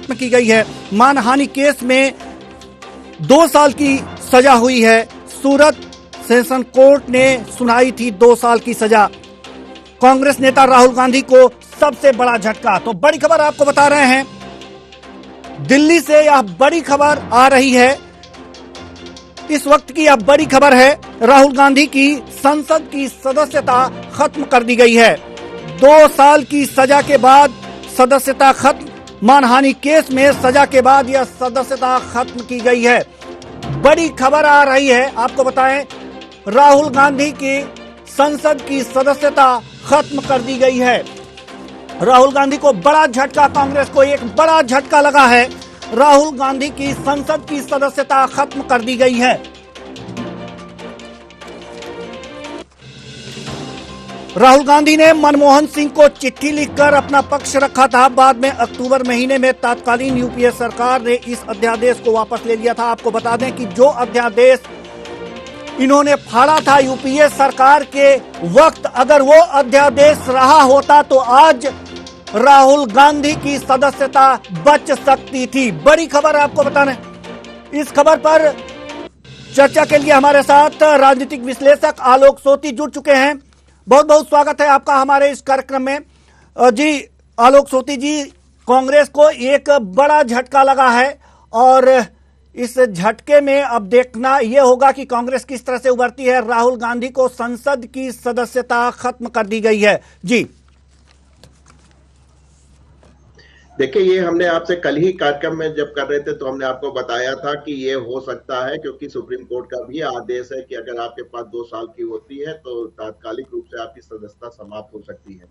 खत्म की गई है। मानहानि केस में 2 साल की सजा हुई है। सूरत सेशन कोर्ट ने सुनाई थी 2 साल की सजा। कांग्रेस नेता राहुल गांधी को सबसे बड़ा झटका। तो बड़ी खबर आपको बता रहे हैं, दिल्ली से यह बड़ी खबर आ रही है। इस वक्त की यह बड़ी खबर है, राहुल गांधी की संसद की सदस्यता खत्म कर दी गई है। 2 साल की सजा के बाद सदस्यता खत्म। मानहानि केस में सजा के बाद यह सदस्यता खत्म की गई है। बड़ी खबर आ रही है, आपको बताएं, राहुल गांधी की संसद की सदस्यता खत्म कर दी गई है। राहुल गांधी को बड़ा झटका, कांग्रेस को एक बड़ा झटका लगा है। राहुल गांधी की संसद की सदस्यता खत्म कर दी गई है। राहुल गांधी ने मनमोहन सिंह को चिट्ठी लिखकर अपना पक्ष रखा था। बाद में अक्टूबर महीने में तत्कालीन यूपीए सरकार ने इस अध्यादेश को वापस ले लिया था। आपको बता दें कि जो अध्यादेश इन्होंने फाड़ा था यूपीए सरकार के वक्त, अगर वो अध्यादेश रहा होता तो आज राहुल गांधी की सदस्यता बच सकती थी। बड़ी खबर आपको बताने, इस खबर पर चर्चा के लिए हमारे साथ राजनीतिक विश्लेषक आलोक सोती जुड़ चुके हैं। बहुत बहुत स्वागत है आपका हमारे इस कार्यक्रम में। जी आलोक सोती जी, कांग्रेस को एक बड़ा झटका लगा है और इस झटके में अब देखना यह होगा कि कांग्रेस किस तरह से उभरती है। राहुल गांधी को संसद की सदस्यता खत्म कर दी गई है। जी देखिए, ये हमने आपसे कल ही कार्यक्रम में जब कर रहे थे तो हमने आपको बताया था कि ये हो सकता है, क्योंकि सुप्रीम कोर्ट का भी आदेश है कि अगर आपके पास 2 साल की होती है तो तात्कालिक रूप से आपकी सदस्यता समाप्त हो सकती है।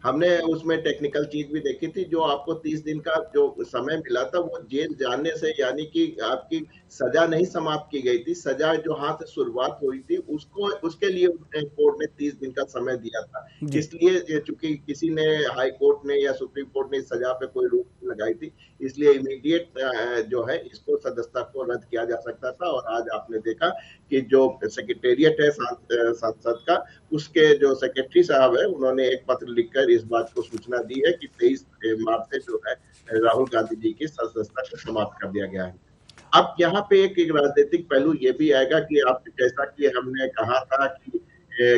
हमने उसमें टेक्निकल चीज भी देखी थी, जो आपको 30 दिन का जो समय मिला था वो जेल जाने से, यानी कि आपकी सजा नहीं समाप्त की गई थी, सजा जो हाथ से शुरुआत हुई थी उसको, उसके लिए कोर्ट ने 30 दिन का समय दिया था। इसलिए चूंकि किसी ने, हाई कोर्ट ने या सुप्रीम कोर्ट ने सजा पे कोई रोक लगाई थी, इसलिए इमीडिएट जो है इसको सदस्यता को रद्द किया जा सकता था। और आज आपने देखा कि जो सेक्रेटेरिएट है संसद का, उसके जो सेक्रेटरी साहब है, उन्होंने एक पत्र लिखकर इस बात को सूचना दी है कि 23 मार्च से जो है राहुल गांधी जी की सदस्यता को समाप्त कर दिया गया है। अब यहाँ पे एक राजनीतिक पहलू ये भी आएगा कि आप, जैसा कि हमने कहा था कि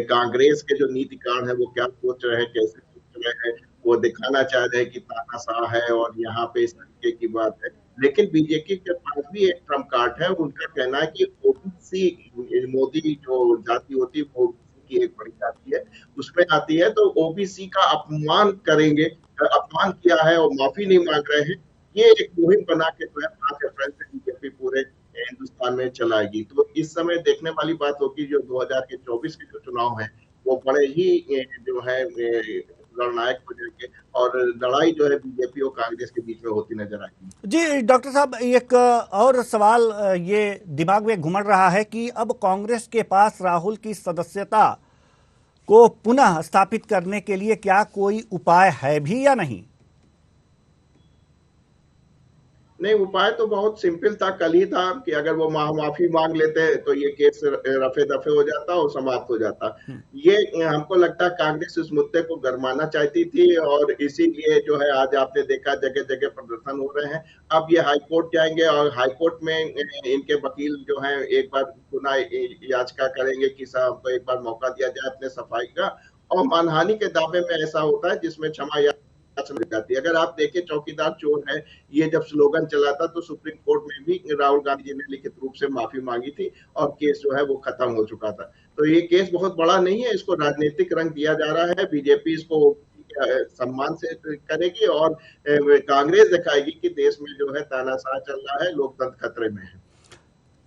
कांग्रेस के जो नीतिकान है वो क्या सोच रहे हैं, कैसे सोच रहे हैं, वो दिखाना चाह रहे हैं कि तानाशाह है और यहाँ पे इस तरीके की बात है। लेकिन बीजेपी के पास भी एक ट्रम्प कार्ड है। उनका कहना है कि ओबीसी, मोदी जो जाति होती है वो की एक बड़ी जाति है, उसमें आती है, तो ओबीसी का अपमान करेंगे, अपमान किया है और माफी नहीं मांग रहे हैं। ये एक मुहिम बना के जो है 5 अप्रैल से बीजेपी पूरे हिंदुस्तान में चलाएगी। तो इस समय देखने वाली बात होगी, जो 2024 के जो चुनाव है वो बड़े ही जो है निर्णायक हो जाएंगे और लड़ाई जो है बीजेपी और कांग्रेस के बीच में होती नजर आएगी। जी डॉक्टर साहब, एक और सवाल ये दिमाग में घुमड़ रहा है कि अब कांग्रेस के पास राहुल की सदस्यता को पुनः स्थापित करने के लिए क्या कोई उपाय है भी या नहीं? नहीं, उपाय तो बहुत सिंपल था, कल ही था कि अगर वो माफी मांग लेते तो ये केस रफे दफे हो जाता और समाप्त हो जाता। ये हमको लगता है कांग्रेस इस मुद्दे को गरमाना चाहती थी और इसीलिए जो है आज आपने देखा जगह जगह प्रदर्शन हो रहे हैं। अब ये हाई कोर्ट जाएंगे और हाई कोर्ट में इनके वकील जो है एक बार पुनः याचिका करेंगे कि साहब हमको एक बार मौका दिया जाए अपने सफाई का। और मानहानि के दावे में ऐसा होता है जिसमें क्षमा जाती है। अगर आप देखें, चौकीदार चोर है, ये जब स्लोगन चला था तो सुप्रीम कोर्ट में भी राहुल गांधी जी ने लिखित रूप से माफी मांगी थी और केस जो है वो खत्म हो चुका था। तो ये केस बहुत बड़ा नहीं है, इसको राजनीतिक रंग दिया जा रहा है। बीजेपी इसको सम्मान से करेगी और कांग्रेस दिखाएगी कि देश में जो है तानाशाह चल रहा है, लोकतंत्र खतरे में है।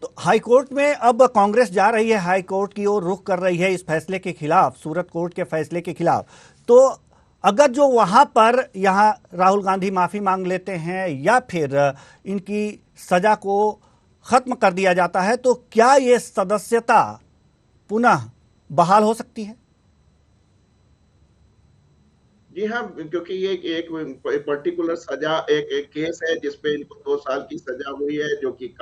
तो हाई कोर्ट में अब कांग्रेस जा रही है, हाई कोर्ट की ओर रुख कर रही है इस फैसले के खिलाफ, सूरत कोर्ट के फैसले के खिलाफ। तो अगर जो वहां पर यहाँ राहुल गांधी माफी मांग लेते हैं या फिर इनकी सजा को खत्म कर दिया जाता है, तो क्या ये सदस्यता पुनः बहाल हो सकती है? जी हाँ, क्योंकि ये एक पर्टिकुलर सजा, एक केस है जिसपे इनको 2 साल की सजा हुई है, जो कि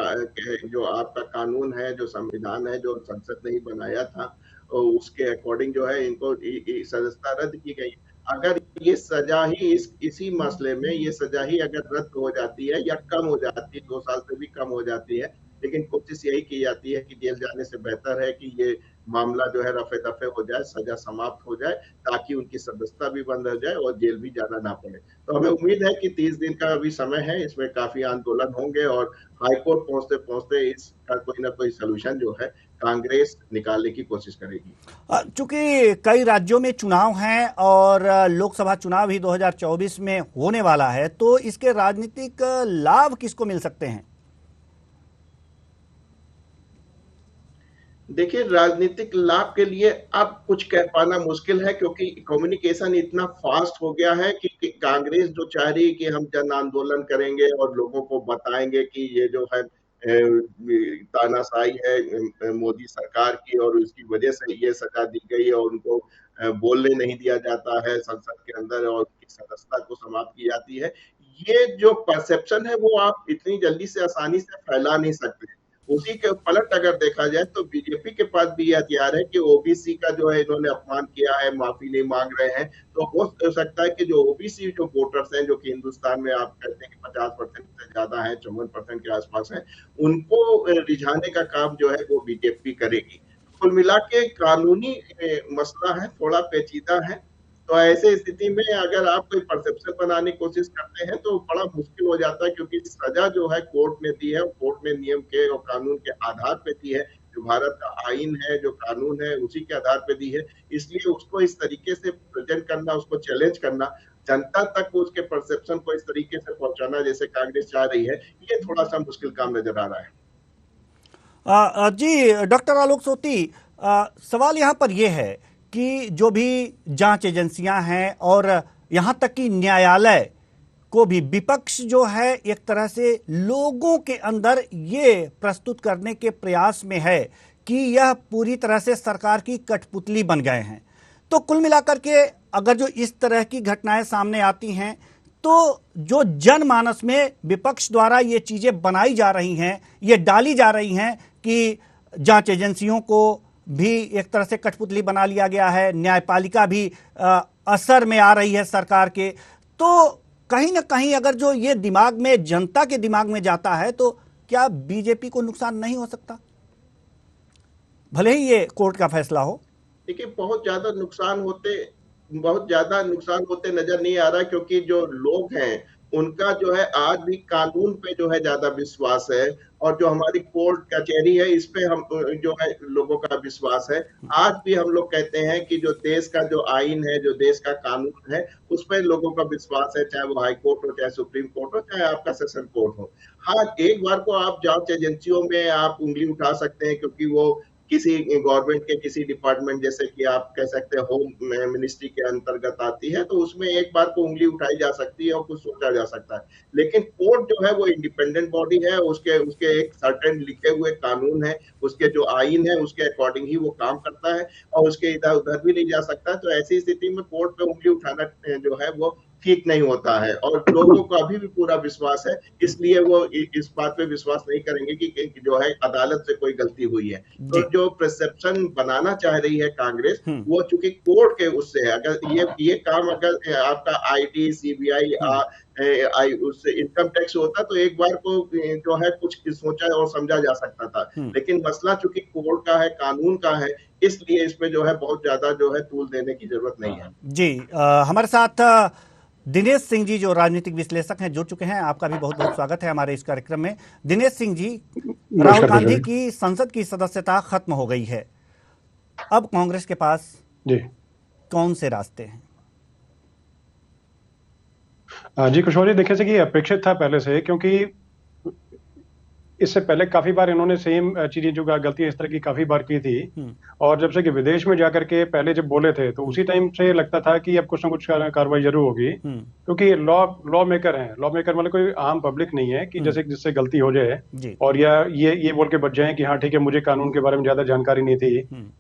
जो आपका कानून है, जो संविधान है, जो संसद ने ही बनाया था, उसके अकॉर्डिंग जो है इनको सदस्यता रद्द की गई। अगर ये सजा ही इसी मसले में ये सजा ही अगर रद्द हो जाती है या कम हो जाती है, 2 साल से भी कम हो जाती है, लेकिन कोशिश यही की जाती है कि जेल जाने से बेहतर है कि ये मामला जो है रफे दफे हो जाए, सजा समाप्त हो जाए, ताकि उनकी सदस्यता भी बंद हो जाए और जेल भी जाना ना पड़े। तो हमें उम्मीद है कि 30 दिन का अभी समय है, इसमें काफी आंदोलन होंगे और हाईकोर्ट पहुंचते पहुंचते इसका कोई ना कोई सोल्यूशन जो है कांग्रेस निकालने की कोशिश करेगी। चूंकि कई राज्यों में चुनाव हैं और लोकसभा चुनाव ही 2024 में होने वाला है, तो इसके राजनीतिक लाभ किसको मिल सकते हैं? देखिए, राजनीतिक लाभ के लिए अब कुछ कह पाना मुश्किल है, क्योंकि कम्युनिकेशन इतना फास्ट हो गया है कि कांग्रेस जो चाह रही है कि हम जन आंदोलन करेंगे और लोगों को बताएंगे कि ये जो है तानाशाही है मोदी सरकार की और उसकी वजह से ये सजा दी गई और उनको बोलने नहीं दिया जाता है संसद के अंदर और उनकी सदस्यता को समाप्त की जाती है। ये जो परसेप्शन है वो आप इतनी जल्दी से आसानी से फैला नहीं सकते। उसी के पलट अगर देखा जाए तो बीजेपी के पास भी ये हथियार है कि ओबीसी का जो है इन्होंने अपमान किया है, माफी नहीं मांग रहे हैं, तो हो सकता है कि जो ओबीसी जो वोटर्स हैं जो कि हिंदुस्तान में आप कहते हैं कि 50% से ज्यादा है, 54% के आसपास है, उनको रिझाने का काम जो है वो बीजेपी करेगी। कुल मिला के कानूनी मसला है, थोड़ा पेचीदा है, तो ऐसे स्थिति में अगर आप कोई परसेप्शन बनाने की कोशिश करते हैं तो बड़ा मुश्किल हो जाता है, क्योंकि सजा जो है कोर्ट ने दी है, कोर्ट ने नियम के और कानून के आधार पे दी है, जो भारत का आइन है, जो कानून है, उसी के आधार पे दी है। इसलिए उसको इस तरीके से प्रेजेंट करना, उसको चैलेंज करना, जनता तक उसके परसेप्शन को इस तरीके से पहुंचाना जैसे कांग्रेस चाह रही है, ये थोड़ा सा मुश्किल काम नजर आ रहा है। जी डॉक्टर आलोक सोती, सवाल यहाँ पर यह है कि जो भी जांच एजेंसियां हैं और यहाँ तक कि न्यायालय को भी विपक्ष जो है एक तरह से लोगों के अंदर ये प्रस्तुत करने के प्रयास में है कि यह पूरी तरह से सरकार की कठपुतली बन गए हैं। तो कुल मिलाकर के अगर जो इस तरह की घटनाएं सामने आती हैं तो जो जनमानस में विपक्ष द्वारा ये चीजें बनाई जा रही हैं, ये डाली जा रही हैं कि जांच एजेंसियों को भी एक तरह से कठपुतली बना लिया गया है, न्यायपालिका भी असर में आ रही है सरकार के, तो कहीं ना कहीं अगर जो ये दिमाग में, जनता के दिमाग में जाता है, तो क्या बीजेपी को नुकसान नहीं हो सकता, भले ही ये कोर्ट का फैसला हो? देखिए, बहुत ज्यादा नुकसान होते नजर नहीं आ रहा, क्योंकि जो लोग हैं उनका जो है आज भी कानून पे जो है ज्यादा विश्वास है, और जो हमारी कोर्ट कचहरी है इस पे हम जो है लोगों का विश्वास है। आज भी हम लोग कहते हैं कि जो देश का जो आइन है, जो देश का कानून है, उस पर लोगों का विश्वास है, चाहे वो हाई कोर्ट हो, चाहे सुप्रीम कोर्ट हो, चाहे आपका सेशन कोर्ट हो। हाँ, एक बार को आप जांच एजेंसियों में आप उंगली उठा सकते हैं, क्योंकि वो किसी गवर्नमेंट के किसी डिपार्टमेंट, जैसे कि आप कह सकते हैं होम मिनिस्ट्री के अंतर्गत आती है, तो उसमें एक बार को उंगली उठाई जा सकती है और कुछ सोचा जा सकता है। लेकिन कोर्ट जो है वो इंडिपेंडेंट बॉडी है, उसके उसके एक सर्टेन लिखे हुए कानून है, उसके जो आइन है उसके अकॉर्डिंग ही वो काम करता है, और उसके इधर उधर भी नहीं जा सकता। तो ऐसी स्थिति में कोर्ट पे उंगली उठाना जो है वो ठीक नहीं होता है, और लोगों को अभी भी पूरा विश्वास है, इसलिए वो इस बात पे विश्वास नहीं करेंगे कि जो है अदालत से कोई गलती हुई है। तो जो परसेप्शन बनाना चाह रही है कांग्रेस, वो चूंकि कोर्ट के उससे है, अगर ये काम अगर आपका आईटी, सीबीआई उससे इनकम टैक्स होता तो एक बार को जो है कुछ सोचा और समझा जा सकता था, लेकिन मसला चूंकि कोर्ट का है, कानून का है, इसलिए इसमें जो है बहुत ज्यादा जो है तूल देने की जरूरत नहीं है। जी, हमारे साथ दिनेश सिंह जी जो राजनीतिक विश्लेषक हैं जुड़ चुके हैं। आपका भी बहुत बहुत स्वागत है हमारे इस कार्यक्रम में। दिनेश सिंह जी, राहुल गांधी की संसद की सदस्यता खत्म हो गई है, अब कांग्रेस के पास जी कौन से रास्ते हैं? जी कुशवाहा जी, देखिए कि अपेक्षित था पहले से, क्योंकि इससे पहले काफी बार इन्होंने सेम चीजें जो गलतियां इस तरह की काफी बार की थी, और जब से कि विदेश में जाकर के पहले जब बोले थे तो उसी टाइम से लगता था कि अब कुछ ना कुछ कार्रवाई जरूर होगी, क्योंकि लॉ मेकर हैं। लॉ मेकर मतलब कोई आम पब्लिक नहीं है कि जैसे जिससे गलती हो जाए और या ये बोल के बच जाए कि हाँ ठीक है, मुझे कानून के बारे में ज्यादा जानकारी नहीं थी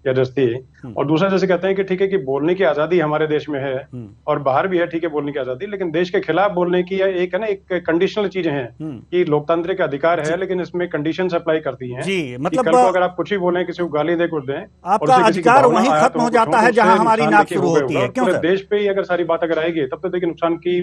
या दस्ती। और दूसरा जैसे कहते हैं कि ठीक है कि बोलने की आजादी हमारे देश में है और बाहर भी है, ठीक है बोलने की आजादी, लेकिन देश के खिलाफ बोलने की एक है ना, एक कंडीशनल चीजें हैं कि लोकतांत्रिक अधिकार है, लेकिन इसमें कंडीशंस अप्लाई करती हैं जी, कि मतलब कल को अगर आप कुछ भी बोलें, किसी को गाली दे, कुछ दें और आपका उससे किसी की अधिकार भावना वहीं आहत खत्म हो, हो कुछ जाता हो, है तो जहां उससे हमारी नुकसान नाक देखिए शुरू होगा ही होती होगा। है। और क्यों पूरे सर? देश पे ही अगर सारी बात अगर आएगी तब तो देखिए नुकसान की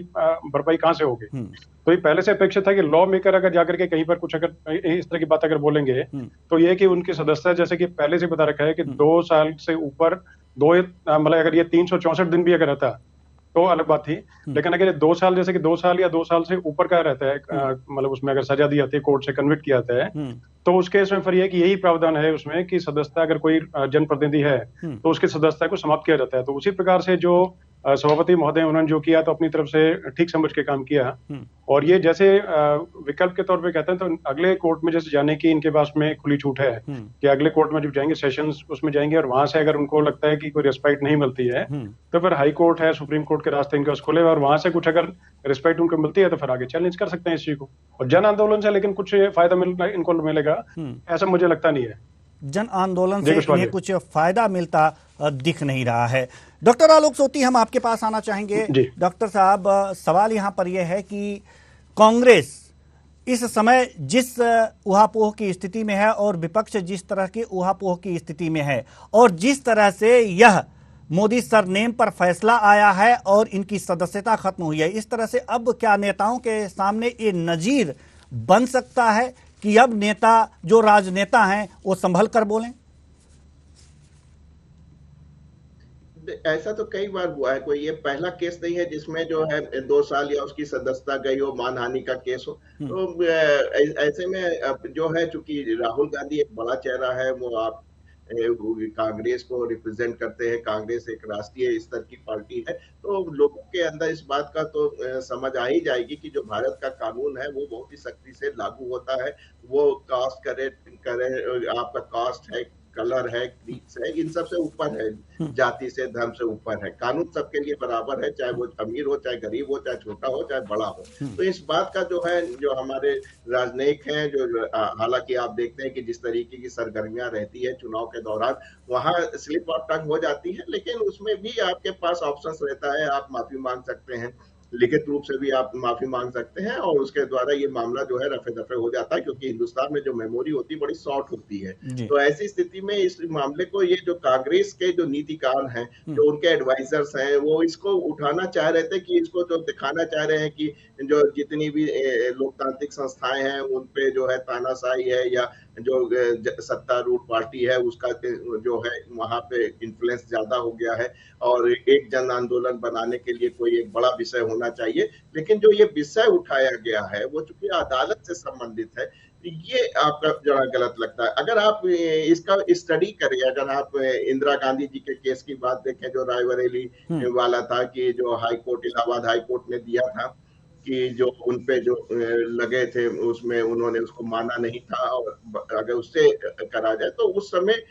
भरपाई कहाँ से होगी। तो ये पहले से अपेक्षित था कि लॉ मेकर अगर जाकर के कहीं पर कुछ अगर इस तरह की बात अगर बोलेंगे तो ये कि उनकी सदस्यता, जैसे कि पहले से बता रखा है कि 2 साल से ऊपर मतलब अगर ये 364 दिन भी अगर रहता तो अलग बात थी। लेकिन अगर ये 2 साल, जैसे कि 2 साल या 2 साल से ऊपर का रहता है, मतलब उसमें अगर सजा दी जाती है, कोर्ट से कन्विक्ट किया जाता है, तो उस केस में फिर ये कि यही प्रावधान है उसमें कि सदस्यता अगर कोई जनप्रतिनिधि है तो उसकी सदस्यता को समाप्त किया जाता है। तो उसी प्रकार से जो सभापति महोदय उन्होंने जो किया तो अपनी तरफ से ठीक समझ के काम किया। और ये जैसे विकल्प के तौर पे कहते हैं तो अगले कोर्ट में जैसे जाने की इनके पास में खुली छूट है कि अगले कोर्ट में जब जाएंगे, सेशंस उसमें जाएंगे और वहां से अगर उनको लगता है कि कोई रिस्पेक्ट नहीं मिलती है तो फिर हाई कोर्ट है, सुप्रीम कोर्ट के रास्ते इनके पास खुले और वहां से कुछ अगर रिस्पेक्ट उनको मिलती है तो फिर आगे चैलेंज कर सकते हैं इस चीज को। और जन आंदोलन से लेकिन कुछ फायदा इनको मिलेगा ऐसा मुझे लगता नहीं है। जन आंदोलन से इन्हें कुछ फायदा मिलता दिख नहीं रहा है। डॉक्टर आलोक सोती, हम आपके पास आना चाहेंगे। डॉक्टर साहब, सवाल यहां पर यह है कि कांग्रेस इस समय जिस उहापोह की स्थिति में है और विपक्ष जिस तरह की उहापोह की स्थिति में है और जिस तरह से यह मोदी सरनेम पर फैसला आया है और इनकी सदस्यता खत्म हुई है, इस तरह से अब क्या नेताओं के सामने ये नजीर बन सकता है कि अब नेता जो राजनेता हैं वो संभल कर बोलें? ऐसा तो कई बार हुआ है, कोई ये पहला केस नहीं है जिसमें जो है 2 साल या उसकी सदस्यता गई हो, मानहानि का केस हो। तो ऐसे में जो है, चूंकि राहुल गांधी एक बड़ा चेहरा है, वो आप कांग्रेस को रिप्रेजेंट करते हैं, कांग्रेस एक राष्ट्रीय स्तर की पार्टी है, तो लोगों के अंदर इस बात का तो समझ आ ही जाएगी कि जो भारत का कानून है वो बहुत ही सख्ती से लागू होता है। वो कास्ट करे आपका कास्ट है, कलर है, क्रीड है, इन सब से ऊपर है, जाति से, धर्म से ऊपर है। कानून सबके लिए बराबर है, चाहे वो अमीर हो, चाहे गरीब हो, चाहे छोटा हो, चाहे बड़ा हो। तो इस बात का जो है, जो हमारे राजनयिक हैं, जो हालांकि आप देखते हैं कि जिस तरीके की सरगर्मियां रहती है चुनाव के दौरान, वहां स्लिप ऑफ टंग हो जाती है, लेकिन उसमें भी आपके पास ऑप्शंस रहता है। आप माफी मांग सकते हैं, लिखित रूप से भी आप माफी मांग सकते हैं और उसके द्वारा ये मामला जो है रफे दफे हो जाता है, क्योंकि हिंदुस्तान में जो मेमोरी होती है बड़ी शॉर्ट होती है। तो ऐसी स्थिति में इस मामले को ये जो कांग्रेस के जो नीतिकार हैं, जो उनके एडवाइजर्स हैं, वो इसको उठाना चाह रहे थे कि इसको जो दिखाना चाह रहे हैं कि जो जितनी भी लोकतांत्रिक संस्थाएं हैं उन पे जो है तानाशाही है या जो सत्तारूढ़ पार्टी है उसका जो है वहां पे इन्फ्लुएंस ज्यादा हो गया है और एक जन आंदोलन बनाने के लिए कोई एक बड़ा विषय होना चाहिए। लेकिन जो ये विषय उठाया गया है वो चूंकि अदालत से संबंधित है, ये आपका जरा गलत लगता है। अगर आप इसका स्टडी करें, अगर आप इंदिरा गांधी जी के केस की बात देखें, जो रायबरेली वाला था, कि जो high court, Allahabad high court ने दिया था कि जो उनपे जो लगे थे उसमें उन्होंने उसको माना नहीं था, और अगर उससे करा जाए तो उस समय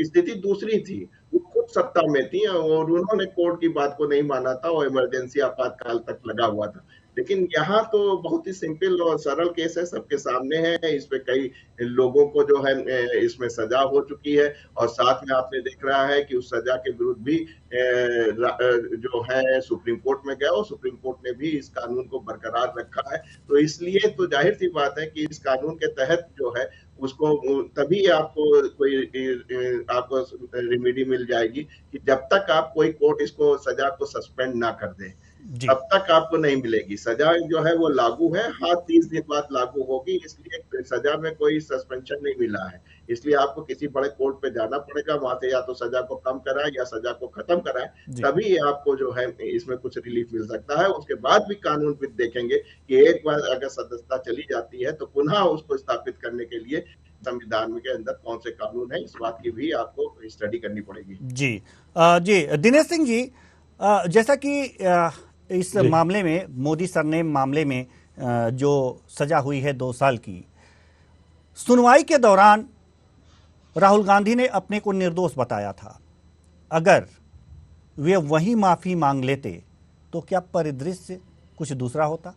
स्थिति दूसरी थी, वो खुद सत्ता में थी और उन्होंने कोर्ट की बात को नहीं माना था और इमरजेंसी आपातकाल तक लगा हुआ था। लेकिन यहाँ तो बहुत ही सिंपल और सरल केस है, सबके सामने है। इस पे कई लोगों को जो है इसमें सजा हो चुकी है और साथ में आपने देख रहा है कि उस सजा के विरुद्ध भी जो है सुप्रीम कोर्ट में गया और सुप्रीम कोर्ट ने भी इस कानून को बरकरार रखा है। तो इसलिए तो जाहिर सी बात है कि इस कानून के तहत जो है उसको तभी आपको कोई आपको रेमेडी मिल जाएगी कि जब तक आप कोई कोर्ट इसको सजा को सस्पेंड ना कर दे तब तक आपको नहीं मिलेगी। सजा जो है वो लागू है, हाँ 30 दिन बाद लागू होगी, इसलिए सजा में कोई सस्पेंशन नहीं मिला है। इसलिए आपको किसी बड़े कोर्ट पे जाना पड़ेगा, वहां से या तो सजा को कम कराए या सजा को खत्म कराए, तभी आपको जो है इसमें कुछ रिलीफ मिल सकता है। उसके बाद भी कानूनविद देखेंगे कि एक बार अगर सदस्यता चली जाती है तो पुनः उसको स्थापित करने के लिए संविधान के अंदर कौन से कानून है, इस बात की भी आपको स्टडी करनी पड़ेगी। जी दिनेश सिंह जी, जैसा कि इस मामले में, मोदी सरनेम मामले में जो सजा हुई है 2 साल की, सुनवाई के दौरान राहुल गांधी ने अपने को निर्दोष बताया था। अगर वे वही माफी मांग लेते तो क्या परिदृश्य कुछ दूसरा होता?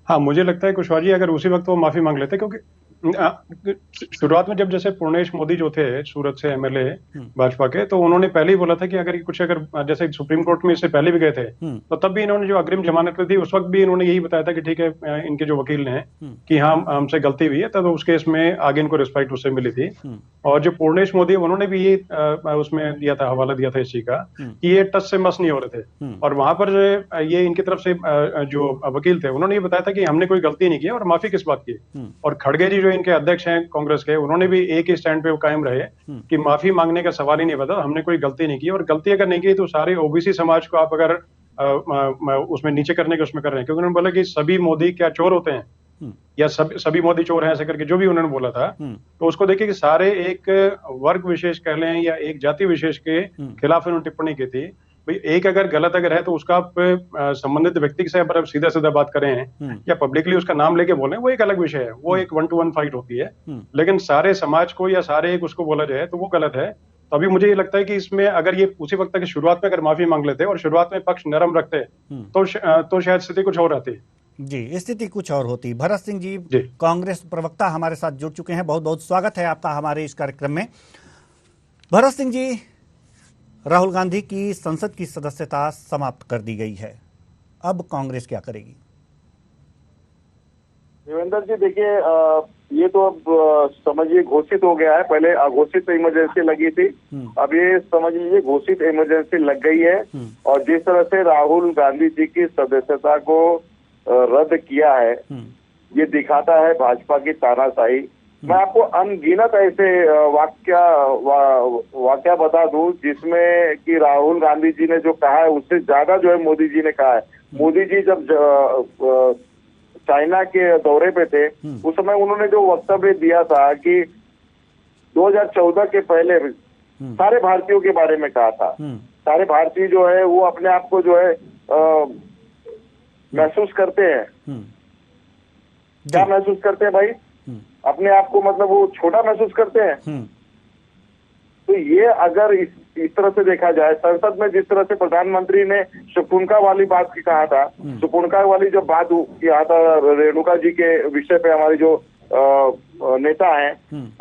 हाँ, मुझे लगता है कुशवाहा जी, अगर उसी वक्त वो माफी मांग लेते, क्योंकि शुरुआत में जब जैसे पूर्णेश मोदी जो थे सूरत से एमएलए भाजपा के, तो उन्होंने पहले ही बोला था कि अगर जैसे सुप्रीम कोर्ट में इससे पहले भी गए थे, तो तब भी इन्होंने जो अग्रिम जमानत ली थी उस वक्त भी इन्होंने यही बताया था कि ठीक है, इनके जो वकील ने कि हाँ हमसे गलती हुई है, तब उस केस में आगे इनको रिस्पेक्ट उससे मिली थी। और जो पूर्णेश मोदी उन्होंने भी ये उसमें दिया था, हवाला दिया था इस चीज का कि ये टच से मस नहीं हो रहे थे। और वहां पर ये इनकी तरफ से जो वकील थे उन्होंने ये बताया था कि हमने कोई गलती नहीं की और माफी किस बात की। और खड़गे जी जो इनके अध्यक्ष हैं कांग्रेस के, उन्होंने भी एक ही स्टैंड पे कायम रहे कि माफी मांगने का सवाल ही नहीं बता, हमने कोई गलती नहीं की। और गलती अगर नहीं की तो सारे ओबीसी समाज को आप अगर उसमें नीचे करने के उसमें कर रहे हैं, क्योंकि उन्होंने बोला कि सभी मोदी क्या चोर होते हैं या सभी मोदी चोर हैं, ऐसे करके जो भी उन्होंने बोला था। तो उसको देखिए कि सारे एक वर्ग विशेष कह लें या एक जाति विशेष के खिलाफ उन्होंने टिप्पणी की थी। भाई एक अगर गलत अगर है तो उसका आप संबंधित व्यक्ति से अगर सीधा सीधा बात करें या पब्लिकली उसका नाम लेके बोलें, वो एक अलग विषय है, वो एक 1-to-1 फाइट होती है। लेकिन सारे समाज को या सारे एक उसको बोला जाए तो वो गलत है। तो अभी मुझे ये लगता है कि इसमें अगर ये उसी वक्त की शुरुआत में अगर माफी मांग लेते और शुरुआत में पक्ष नरम रखते तो शायद स्थिति कुछ और रहती। जी, स्थिति कुछ और होती। भरत सिंह जी कांग्रेस प्रवक्ता हमारे साथ जुड़ चुके हैं, बहुत बहुत स्वागत है आपका हमारे इस कार्यक्रम में। भरत सिंह जी, राहुल गांधी की संसद की सदस्यता समाप्त कर दी गई है, अब कांग्रेस क्या करेगी? देवेंद्र जी देखिए, ये तो अब समझिए घोषित हो गया है। पहले अघोषित इमरजेंसी लगी थी, अब ये समझ लीजिए घोषित इमरजेंसी लग गई है। और जिस तरह से राहुल गांधी जी की सदस्यता को रद्द किया है, ये दिखाता है भाजपा की तानाशाही। मैं आपको अनगिनत ऐसे वाक्य बता दूं जिसमें कि राहुल गांधी जी ने जो कहा है उससे ज्यादा जो है मोदी जी ने कहा है। मोदी जी जब चाइना के दौरे पे थे उस समय उन्होंने जो वक्तव्य दिया था कि 2014 के पहले सारे भारतीयों के बारे में कहा था। सारे भारतीय जो है वो अपने आप को जो है महसूस करते हैं, क्या महसूस करते हैं भाई? अपने आप को मतलब वो छोटा महसूस करते हैं। तो ये अगर इस तरह से देखा जाए, संसद में जिस तरह से प्रधानमंत्री ने सुपुनका वाली बात की कहा था, सुपुनका वाली जब बात किया था रेणुका जी के विषय पे, हमारे जो नेता हैं,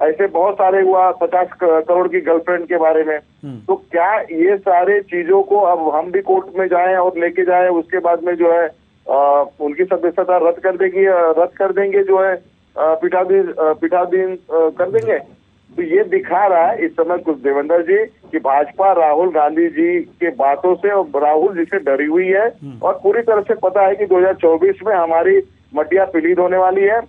ऐसे बहुत सारे हुआ 50 करोड़ की गर्लफ्रेंड के बारे में। तो क्या ये सारे चीजों को अब हम भी कोर्ट में जाएं और लेके जाएं, उसके बाद में जो है उनकी सदस्यता रद्द कर देंगे जो है पीठाधीन कर देंगे? तो ये दिखा रहा है इस समय कुछ देवेंद्र जी कि भाजपा राहुल गांधी जी के बातों से और राहुल जी से डरी हुई है और पूरी तरह से पता है कि 2024 में हमारी मटिया पलीद होने वाली है।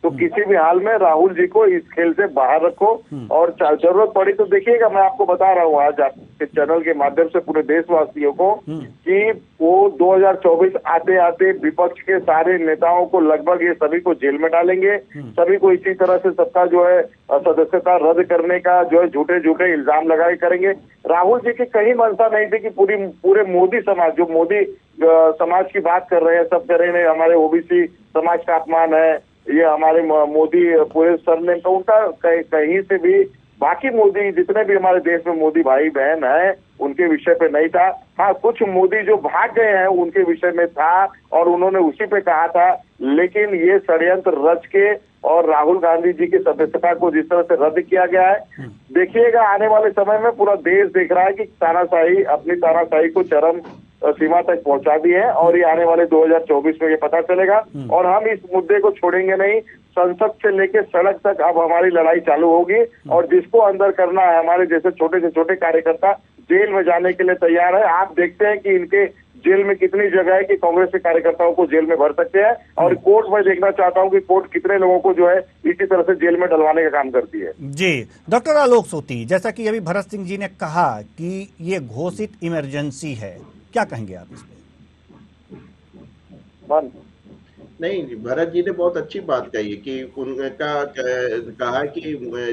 तो किसी भी हाल में राहुल जी को इस खेल से बाहर रखो और जरूरत पड़ी तो देखिएगा, मैं आपको बता रहा हूँ आज आपके चैनल के माध्यम से पूरे देशवासियों को कि वो 2024 आते आते विपक्ष के सारे नेताओं को लगभग ये सभी को जेल में डालेंगे, सभी को इसी तरह से सबका जो है सदस्यता रद्द करने का जो है झूठे इल्जाम लगाए करेंगे। राहुल जी की कहीं मंशा नहीं थी कि पूरे मोदी समाज, जो मोदी समाज की बात कर रहे हैं, सब कह रहे हैं हमारे ओबीसी समाज का अपमान है, ये हमारे मोदी पूरे सरनेम का, उनका कहीं से भी बाकी मोदी जितने भी हमारे देश में मोदी भाई बहन हैं उनके विषय पे नहीं था। हाँ, कुछ मोदी जो भाग गए हैं उनके विषय में था और उन्होंने उसी पे कहा था, लेकिन ये षड्यंत्र रच के और राहुल गांधी जी की सदस्यता को जिस तरह से रद्द किया गया है, देखिएगा आने वाले समय में पूरा देश देख रहा है कि तानाशाही अपनी तानाशाही को चरम सीमा तक पहुंचा दी है और ये आने वाले 2024 में ये पता चलेगा। और हम इस मुद्दे को छोड़ेंगे नहीं, संसद से लेकर सड़क तक अब हमारी लड़ाई चालू होगी और जिसको अंदर करना है, हमारे जैसे छोटे से छोटे कार्यकर्ता जेल में जाने के लिए तैयार है। आप देखते हैं कि इनके जेल में कितनी जगह है कि कांग्रेस के कार्यकर्ताओं को जेल में भर सकते हैं और कोर्ट में देखना चाहता हूं कि कोर्ट कितने लोगों को जो है इसी तरह से जेल में डलवाने का काम करती है। जी, डॉक्टर आलोक सोती, जैसा कि अभी भरत सिंह जी ने कहा कि ये घोषित इमरजेंसी है, क्या कहेंगे आप इस पे? नहीं, भरत जी ने बहुत अच्छी बात कही कि उनका कहा कि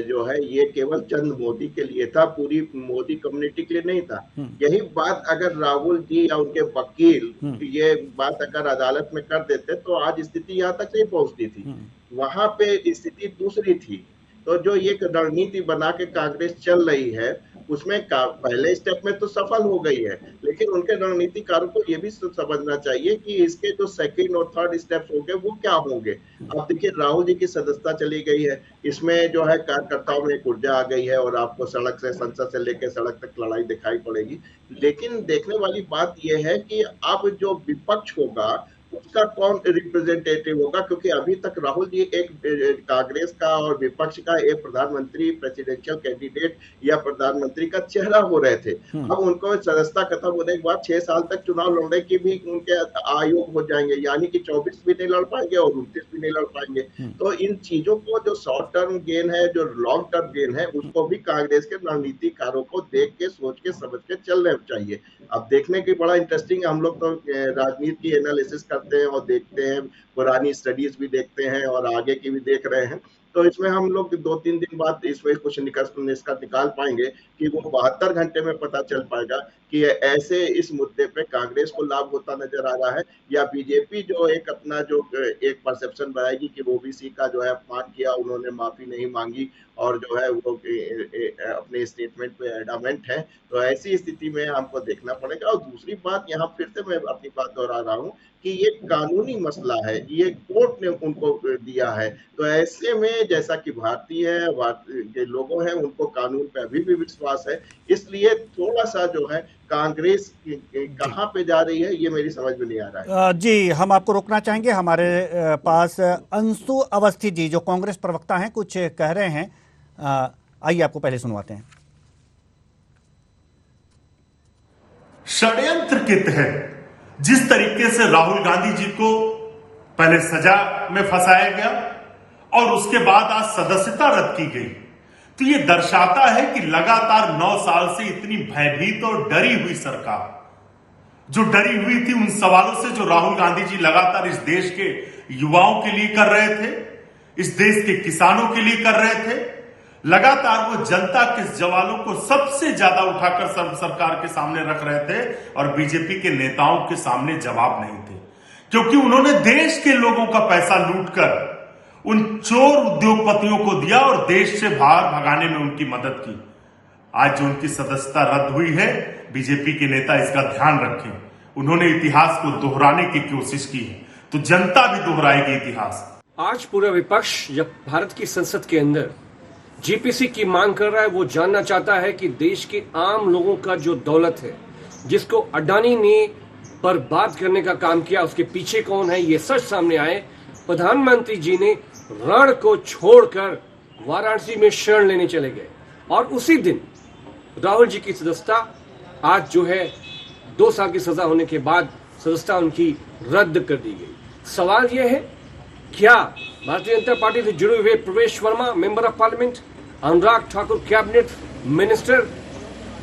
जो है ये केवल चंद मोदी के लिए था, पूरी मोदी कम्युनिटी के लिए नहीं था। यही बात अगर राहुल जी या उनके वकील ये बात अगर अदालत में कर देते तो आज स्थिति यहाँ तक नहीं पहुंचती थी, वहां पे स्थिति दूसरी थी। तो जो ये रणनीति बना के कांग्रेस चल रही है उसमें पहले स्टेप में तो सफल हो गई है, लेकिन उनके रणनीतिकारों को ये भी समझना चाहिए कि इसके जो सेकंड और थर्ड स्टेप्स होंगे वो क्या होंगे। अब देखिए राहुल जी की सदस्यता चली गई है, इसमें जो है कार्यकर्ताओं में एक ऊर्जा आ गई है और आपको सड़क से, संसद से लेकर सड़क तक लड़ाई दिखाई पड़ेगी। लेकिन देखने वाली बात यह है कि अब जो विपक्ष होगा उसका कौन रिप्रेजेंटेटिव होगा, क्योंकि अभी तक राहुल जी एक कांग्रेस का और विपक्ष का एक प्रधानमंत्री, प्रेसिडेंशियल कैंडिडेट या प्रधानमंत्री का चेहरा हो रहे थे। अब उनको सदस्यता खत्म होने के बाद 6 साल तक चुनाव लड़ने की भी उनके आयोग हो जाएंगे, यानी कि 24 भी नहीं लड़ पाएंगे और 29 भी नहीं लड़ पाएंगे। तो इन चीजों को जो शॉर्ट टर्म गेन है, जो लॉन्ग टर्म गेन है, उसको भी कांग्रेस के रणनीतिकारों को देख के, सोच के, समझ के चलना चाहिए। अब देखने की बड़ा इंटरेस्टिंग है, हम लोग तो राजनीति की एनालिसिस करते हैं और देखते हैं, पुरानी स्टडीज भी देखते हैं और आगे की भी देख रहे हैं। तो इसमें हम लोग 2-3 दिन बाद इसमें कुछ निष्कर्ष निकाल पाएंगे कि वो 72 घंटे में पता चल पाएगा कि ऐसे इस मुद्दे पे कांग्रेस को लाभ होता नजर आ रहा है या बीजेपी जो एक अपना जो एक परसेप्शन बनाएगी कि ओबीसी का जो है अपमान किया, उन्होंने माफी नहीं मांगी और जो है वो अपने स्टेटमेंट पे एडामेंट है। तो ऐसी स्थिति में हमको देखना पड़ेगा। और दूसरी बात, यहाँ फिर से मैं अपनी बात दोहरा रहा हूँ कि ये कानूनी मसला है, ये कोर्ट ने उनको दिया है। तो ऐसे में जैसा कि भारतीय के लोगों हैं, उनको कानून पे अभी भी विश्वास है, इसलिए थोड़ा सा जो है कांग्रेस कहाँ पे जा रही है ये मेरी समझ में नहीं आ रहा है। जी, हम आपको रोकना चाहेंगे। हमारे पास अंशु अवस्थी जी जो कांग्रेस प्रवक्ता हैं कुछ कह रहे हैं, आइए आपको पहले सुनवाते हैं। षड्यंत्र के तहत जिस तरीके से राहुल गांधी जी को पहले सजा में फंसाया गया और उसके बाद आज सदस्यता रद्द की गई, तो यह दर्शाता है कि लगातार 9 साल से इतनी भयभीत और डरी हुई सरकार, जो डरी हुई थी उन सवालों से जो राहुल गांधी जी लगातार इस देश के युवाओं के लिए कर रहे थे, इस देश के किसानों के लिए कर रहे थे, लगातार वो जनता के सवालों को सबसे ज्यादा उठाकर सरकार के सामने रख रहे थे और बीजेपी के नेताओं के सामने जवाब नहीं थे, क्योंकि उन्होंने देश के लोगों का पैसा लूटकर उन चोर उद्योगपतियों को दिया और देश से बाहर भगाने में उनकी मदद की। आज जो उनकी सदस्यता रद्द हुई है, बीजेपी के नेता इसका ध्यान रखें। उन्होंने इतिहास को दोहराने की कोशिश की है, तो जनता भी दोहराएगी इतिहास। आज पूरा विपक्ष जब भारत की संसद के अंदर जीपीसी की मांग कर रहा है, वो जानना चाहता है कि देश के आम लोगों का जो दौलत है, जिसको अडानी ने बर्बाद करने का काम किया, उसके पीछे कौन है, ये सच सामने आए। प्रधानमंत्री जी ने रण को छोड़कर वाराणसी में शरण लेने चले गए और उसी दिन राहुल जी की सदस्यता आज जो है 2 साल की सजा होने के बाद सदस्यता उनकी रद्द कर दी गई। सवाल यह है, क्या भारतीय जनता पार्टी से जुड़े हुए प्रवेश Verma member of parliament, Anurag Thakur cabinet minister,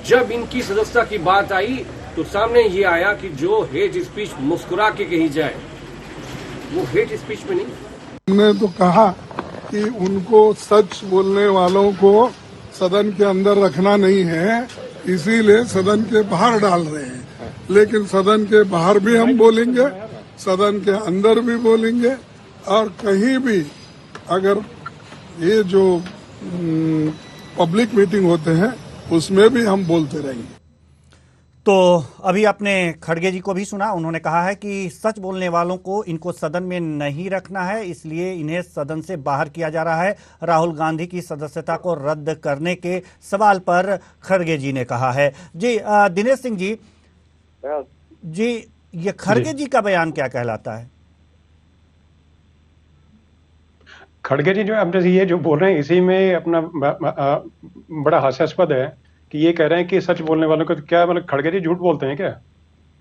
जब इनकी सदस्यता की बात आई तो सामने ये आया कि जो हेट स्पीच मुस्कुरा के कही जाए वो हेट स्पीच में नहीं। हमने तो कहा कि उनको सच बोलने वालों को सदन के अंदर रखना नहीं है, इसीलिए सदन के बाहर डाल रहे हैं। लेकिन सदन के बाहर भी हम बोलेंगे, सदन के अंदर भी बोलेंगे और कहीं भी अगर ये जो पब्लिक मीटिंग होते हैं उसमें भी हम बोलते रहेंगे। तो अभी आपने खड़गे जी को भी सुना, उन्होंने कहा है कि सच बोलने वालों को इनको सदन में नहीं रखना है, इसलिए इन्हें सदन से बाहर किया जा रहा है। राहुल गांधी की सदस्यता को रद्द करने के सवाल पर खड़गे जी ने कहा है। जी दिनेश सिंह जी, ये खड़गे जी का बयान क्या कहलाता है? खड़गे जी जो अपने ये जो बोल रहे हैं इसी में अपना बड़ा हास्यास्पद है कि ये कह रहे हैं कि सच बोलने वालों को, क्या मतलब खड़गे जी झूठ बोलते हैं क्या?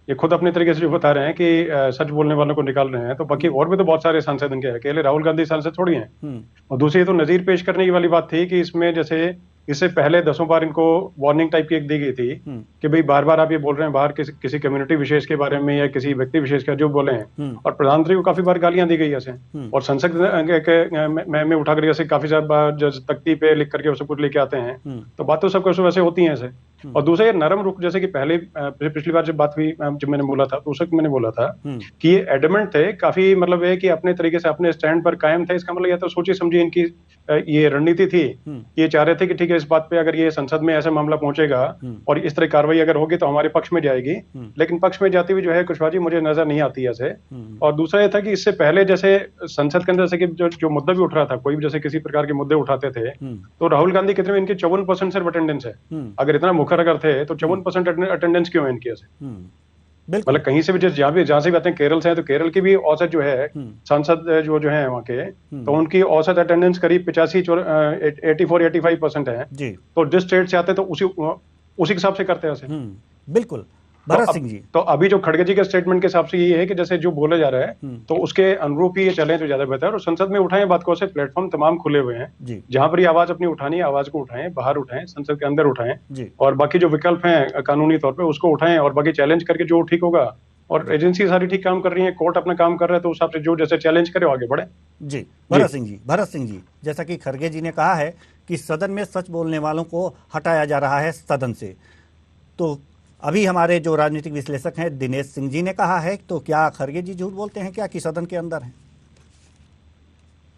ये खुद अपने तरीके से जो बता रहे हैं कि सच बोलने वालों को निकाल रहे हैं, तो बाकी और भी तो बहुत सारे सांसद इनके हैं, अकेले राहुल गांधी सांसद थोड़ी हैं। और दूसरी तो नजीर पेश करने की वाली बात थी कि इसमें जैसे इससे पहले 10 बार इनको वार्निंग टाइप की एक दी गई थी कि भाई बार बार आप ये बोल रहे हैं बाहर किसी कम्युनिटी विशेष के बारे में या किसी व्यक्ति विशेष का जो बोले हैं, और प्रधानमंत्री को काफी बार गालियां दी गई ऐसे, और संसद में उठा करके ऐसे काफी सारी बार तख्ती पे लिख करके सब कुछ लेके आते हैं, तो बातें सब कुछ वैसे होती हैं ऐसे। और दूसरा ये नरम रुख, जैसे कि पहले पिछली बार जब बात हुई, जब मैंने बोला था तो उस वक्त मैंने बोला था कि ये एडमेंट थे काफी, मतलब है कि अपने तरीके से अपने स्टैंड पर कायम थे। इसका मतलब यह तो सोचिए समझिए इनकी ये रणनीति थी, ये चाह रहे थे कि ठीक है, इस बात पे अगर ये संसद में ऐसा मामला पहुंचेगा और इस तरह कार्रवाई अगर होगी तो हमारे पक्ष में जाएगी, लेकिन पक्ष में जाती हुई जो है कुशवाहा जी मुझे नजर नहीं आती ऐसे। और दूसरा ये था कि इससे पहले जैसे संसद के अंदर से जो मुद्दा भी उठ रहा था, कोई भी जैसे किसी प्रकार के मुद्दे उठाते थे, तो राहुल गांधी कितने, इनकी 54% सिर्फ अटेंडेंस है। अगर इतना मुखर अगर थे तो 54% अटेंडेंस क्यों है इनकी ऐसे? मतलब कहीं से भी जहां से भी आते हैं, केरल से है तो केरल की भी औसत जो है सांसद जो है वहां के, तो उनकी औसत अटेंडेंस करीब 84-85% है जी। तो जिस स्टेट से आते हैं तो उसी हिसाब से करते हैं ऐसे। बिल्कुल। भरत सिंह जी, तो अभी जो खड़गे जी के स्टेटमेंट के हिसाब से ये है कि जैसे जो बोला जा रहा है तो उसके अनुरूप ही ये चले तो ज्यादा बेहतर है। और संसद में उठाएं बात को, से प्लेटफॉर्म तमाम खुले हुए हैं, जहां पर ये आवाज अपनी उठानी है आवाज को उठाएं, बाहर उठाएं, संसद के अंदर उठाएं, और बाकी जो विकल्प हैं कानूनी तौर पर उसको उठाएं, और बाकी चैलेंज करके जो ठीक होगा। और एजेंसी सारी ठीक काम कर रही है, कोर्ट अपना काम कर रहा है, तो उस हिसाब से जो जैसे चैलेंज करे आगे बढ़े जी। भरत सिंह जी, जैसा कि खड़गे जी ने कहा है कि सदन में सच बोलने वालों को हटाया जा रहा है सदन से, तो अभी हमारे जो राजनीतिक विश्लेषक हैं दिनेश सिंह जी ने कहा है, तो क्या खड़गे जी झूठ बोलते हैं क्या कि सदन के अंदर हैं?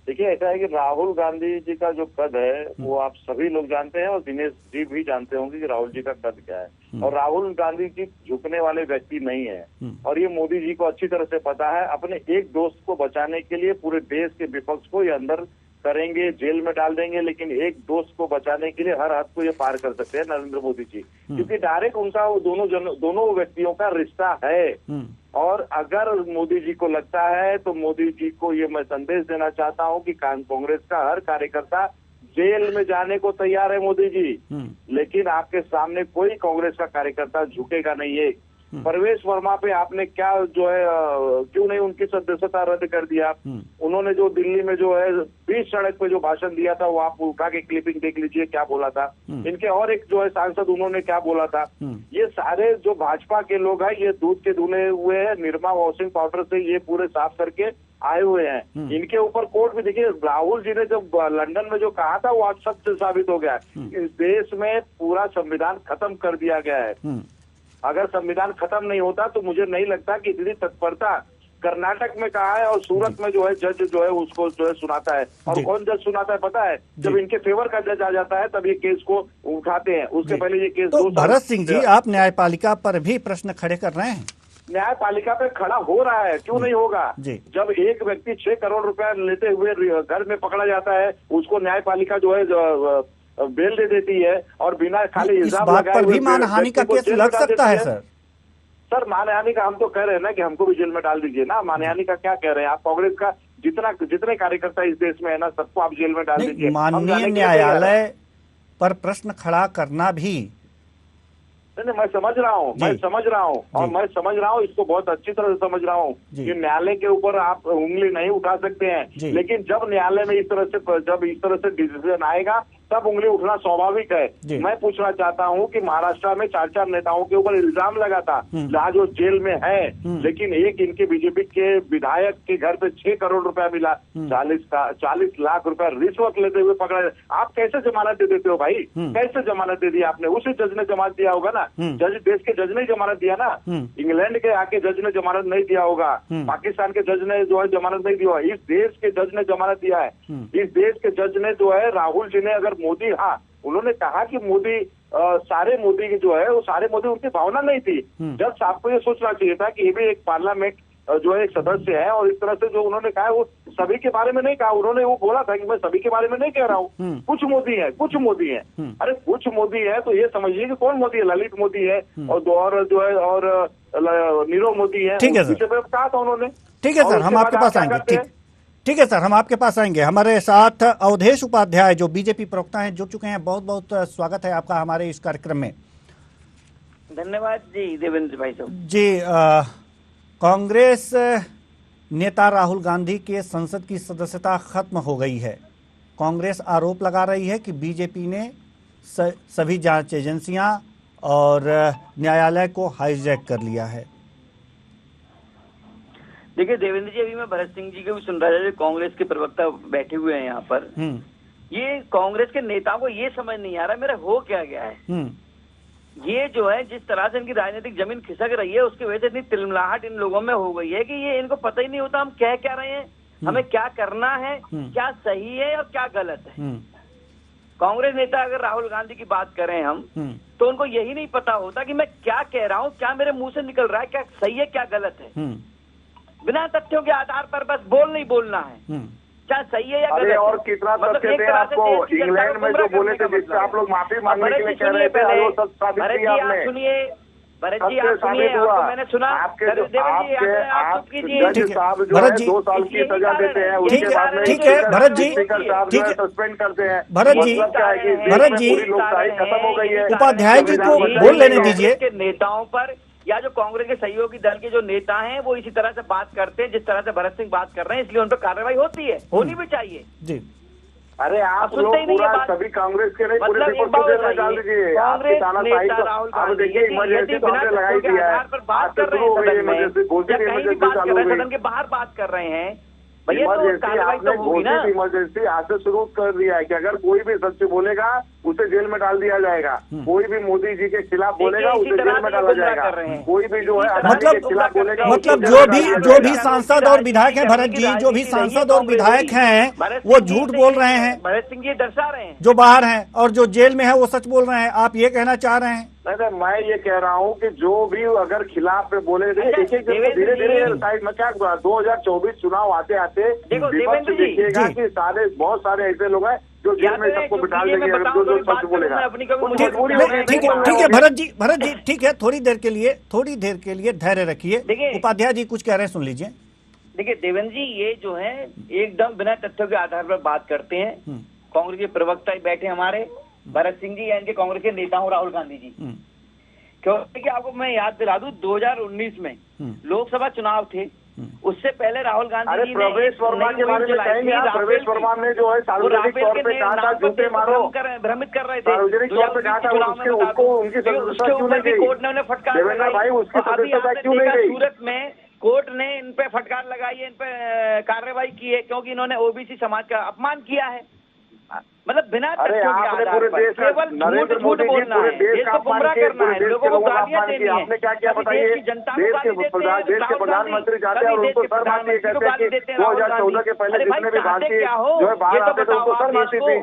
देखिए, ऐसा है कि राहुल गांधी जी का जो कद है वो आप सभी लोग जानते हैं, और दिनेश जी भी जानते होंगे कि राहुल जी का कद क्या है। और राहुल गांधी जी झुकने वाले व्यक्ति नहीं है, और ये मोदी जी को अच्छी तरह से पता है। अपने एक दोस्त को बचाने के लिए पूरे देश के विपक्ष को ये अंदर करेंगे, जेल में डाल देंगे, लेकिन एक दोस्त को बचाने के लिए हर हद को ये पार कर सकते हैं नरेंद्र मोदी जी, क्योंकि डायरेक्ट उनका वो दोनों व्यक्तियों का रिश्ता है। और अगर मोदी जी को लगता है तो मोदी जी को ये मैं संदेश देना चाहता हूँ कि कांग्रेस का हर कार्यकर्ता जेल में जाने को तैयार है मोदी जी, लेकिन आपके सामने कोई कांग्रेस का कार्यकर्ता झुकेगा नहीं है। परवेश वर्मा पे आपने क्या जो है क्यों नहीं उनकी सदस्यता रद्द कर दिया? उन्होंने जो दिल्ली में जो है 20 सड़क पे जो भाषण दिया था, वो आप उठा के क्लिपिंग देख लीजिए क्या बोला था। इनके और एक जो है सांसद, उन्होंने क्या बोला था। ये सारे जो भाजपा के लोग हैं, ये दूध के धुले हुए हैं, निरमा वॉशिंग पाउडर से ये पूरे साफ करके आए हुए हैं। इनके ऊपर कोर्ट भी देखिए, राहुल जी ने जब लंदन में जो कहा था वो आज सत्य साबित हो गया। इस देश में पूरा संविधान खत्म कर दिया गया है। अगर संविधान खत्म नहीं होता तो मुझे नहीं लगता कि इतनी तत्परता कर्नाटक में कहा है, और सूरत में जो है जज जो है उसको जो है सुनाता है। और कौन जज सुनाता है पता है? जब इनके फेवर का जज आ जाता है तब ये केस को उठाते हैं, उसके पहले ये केस। तो भरत सिंह जी, आप न्यायपालिका पर भी प्रश्न खड़े कर रहे हैं। न्यायपालिका पे खड़ा हो रहा है, क्यों नहीं होगा? जब एक व्यक्ति 6 करोड़ रुपया लेते हुए घर में पकड़ा जाता है, उसको न्यायपालिका जो है बेल दे देती है, और बिना खाली इल्जाम लगाए हुए भी मानहानि का केस लग सकता है। सर मानहानि का हम तो कह रहे हैं ना कि हमको भी जेल में डाल दीजिए ना। मानहानि का क्या कह रहे हैं आप? कांग्रेस का जितने कार्यकर्ता इस देश में है ना, सबको आप जेल में डाल दीजिए। माननीय न्यायालय पर प्रश्न खड़ा करना भी नहीं, मैं समझ रहा हूँ, और मैं समझ रहा हूँ, इसको बहुत अच्छी तरह से समझ रहा हूँ कि न्यायालय के ऊपर आप उंगली नहीं उठा सकते हैं, लेकिन जब न्यायालय में इस तरह से डिसीजन आएगा तब उंगली उठना स्वाभाविक है। मैं पूछना चाहता हूँ कि महाराष्ट्र में 4 नेताओं के ऊपर इल्जाम लगा था, जहाँ जो जेल में है, लेकिन एक इनके बीजेपी के विधायक के घर पे 6 करोड़ रुपया मिला, 40 लाख रुपया रिश्वत लेते हुए पकड़ा। आप कैसे जमानत दे देते हो भाई? कैसे जमानत दे दिया आपने? उसी जज ने जमानत दिया होगा ना, जज देश के जज ने जमानत दिया ना। इंग्लैंड के आके जज ने जमानत नहीं दिया होगा, पाकिस्तान के जज ने जो है जमानत नहीं दिया, इस देश के जज ने जमानत दिया है। इस देश के जज ने जो है, राहुल जी ने, अगर मोदी, हाँ उन्होंने कहा कि मोदी सारे मोदी की जो है वो सारे मोदी उनकी भावना नहीं थी। जज साहब को ये सोचना चाहिए था कि ये भी एक पार्लियामेंट जो है एक सदस्य है, और इस तरह से जो उन्होंने कहा वो सभी के बारे में नहीं कहा। उन्होंने वो बोला था कि मैं सभी के बारे में नहीं कह रहा हूँ, कुछ मोदी है, कुछ मोदी है। अरे कुछ मोदी है तो ये समझिए कि कौन मोदी है? ललित मोदी है, और जो है और नीरव मोदी है। ठीक है सर, कहा था उन्होंने। ठीक है सर, हम आपके पास आएंगे। ठीक है सर, हम आपके पास आएंगे। हमारे साथ अवधेश उपाध्याय जो बीजेपी प्रवक्ता हैं जुड़ चुके हैं। बहुत बहुत स्वागत है आपका हमारे इस कार्यक्रम में। धन्यवाद जी देवेंद्र भाई साहब जी। कांग्रेस नेता राहुल गांधी के संसद की सदस्यता खत्म हो गई है। कांग्रेस आरोप लगा रही है कि बीजेपी ने सभी जांच एजेंसियां और न्यायालय को हाईजैक कर लिया है। देखिए देवेंद्र जी, अभी मैं भरत सिंह जी को भी सुन रहा था, कांग्रेस के प्रवक्ता बैठे हुए हैं यहाँ पर। ये कांग्रेस के नेताओं को ये समझ नहीं आ रहा मेरा हो क्या गया है। ये जो है जिस तरह से इनकी राजनीतिक जमीन खिसक रही है उसकी वजह से इतनी तिलमिलाहट इन लोगों में हो गई है कि ये इनको पता ही नहीं होता हम कह क्या रहे हैं, हमें क्या करना है, क्या सही है और क्या गलत है। कांग्रेस नेता अगर राहुल गांधी की बात करें हम तो उनको यही नहीं पता होता कि मैं क्या कह रहा हूँ, क्या मेरे मुंह से निकल रहा है, क्या सही है क्या गलत है। बिना तथ्यों के आधार पर बस नहीं बोलना है, क्या सही है या गलत है। और कितना तथ्य थे आपको इंग्लैंड में जो बोले थे जिससे आप लोग माफी मांगने के लिए कह रहे थे, वो सब साबित किया आपने। सुनिए भरत जी, आप सुनिए, आपको मैंने सुना आपके जज साहब जो है 2 साल की सजा देते हैं, उसके बाद में ठीक है भरत जी, ठीक है सस्पेंड करते हैं। भरत जी, भरत जी, लोकशाही खत्म हो गई है। उपाध्याय जी को बोल लेने दीजिए। नेताओं पर या जो कांग्रेस के सहयोगी दल के जो नेता हैं वो इसी तरह से बात करते हैं जिस तरह से भरत सिंह बात कर रहे हैं, इसलिए उन पर कार्रवाई होती है, होनी भी चाहिए जी। अरे आप लोग पूरा सभी कांग्रेस के नहीं पूरे विपक्ष को जेल में डाल दीजिए। कांग्रेस नेता राहुल गांधी देखिए इमरजेंसी तो हमने लगाई दिया है, पर बात कर रहे हैं सदन के बाहर बात कर रहे हैं भैया, तो कार्रवाई तो होगी ना। इमरजेंसी आज से शुरू कर दिया है कि अगर कोई भी सच बोलेगा उसे जेल में डाल दिया जाएगा, कोई भी मोदी जी के खिलाफ बोलेगा उसे जेल में डाला जाएगा, कोई भी जो है मतलब जो भी सांसद और विधायक हैं भरत जी, जो भी सांसद और विधायक हैं वो झूठ बोल रहे हैं, भरत सिंह जी दर्शा रहे हैं, जो बाहर हैं, और जो जेल में है वो सच बोल रहे हैं। आप ये कहना चाह रहे हैं? नहीं, मैं ये कह रहा हूँ कि जो भी अगर खिलाफ में बोले धीरे धीरे साइड में क्या 2024 चुनाव आते आते विपक्ष देखिएगा कि बहुत सारे ऐसे लोग हैं जो जेल में सबको बिठा देंगे अगर जो सच बोलेगा। ठीक है भरत जी ठीक है, थोड़ी देर के लिए धैर्य रखिए। उपाध्याय जी कुछ कह रहे हैं, सुन लीजिए। देखिए देवेंद्र जी, ये जो है एकदम बिना तथ्यों के आधार पर बात करते हैं। कांग्रेस के प्रवक्ता बैठे हमारे भरत सिंह जी या इनके कांग्रेस के नेता हूँ राहुल गांधी जी, क्योंकि आपको मैं याद दिला दूं 2019 में लोकसभा चुनाव थे, उससे पहले राहुल गांधी जी ने प्रवेश वर्मा के बारे में कहेंगे। प्रवेश वर्मा ने जो है सार्वजनिक तौर पे कहा था जूते मारो, भ्रमित कर रहे थे, सार्वजनिक तौर पे कहा था, उसको उनकी सदस्यता क्यों नहीं गई? कोर्ट ने उन्हें फटकार देवेंद्र भाई उसकी सदस्यता क्यों नहीं गई? सूरत में कोर्ट ने इन पे फटकार लगाई है, इन पे कार्रवाई की है क्योंकि इन्होंने ओबीसी समाज का अपमान किया है। मतलब बिना तथ्यों के आधार पर केवल झूठ बोलना है, देश को गुमराह करना है, लोगों को गालियां देनी है। आपने क्या किया बताइए? देश के प्रधानमंत्री जाते हैं और उनको सर मारती है, कहते हैं कि 2014 के पहले जितने भी भारतीय जो है बाहर आते थे उनको सर मारती थी।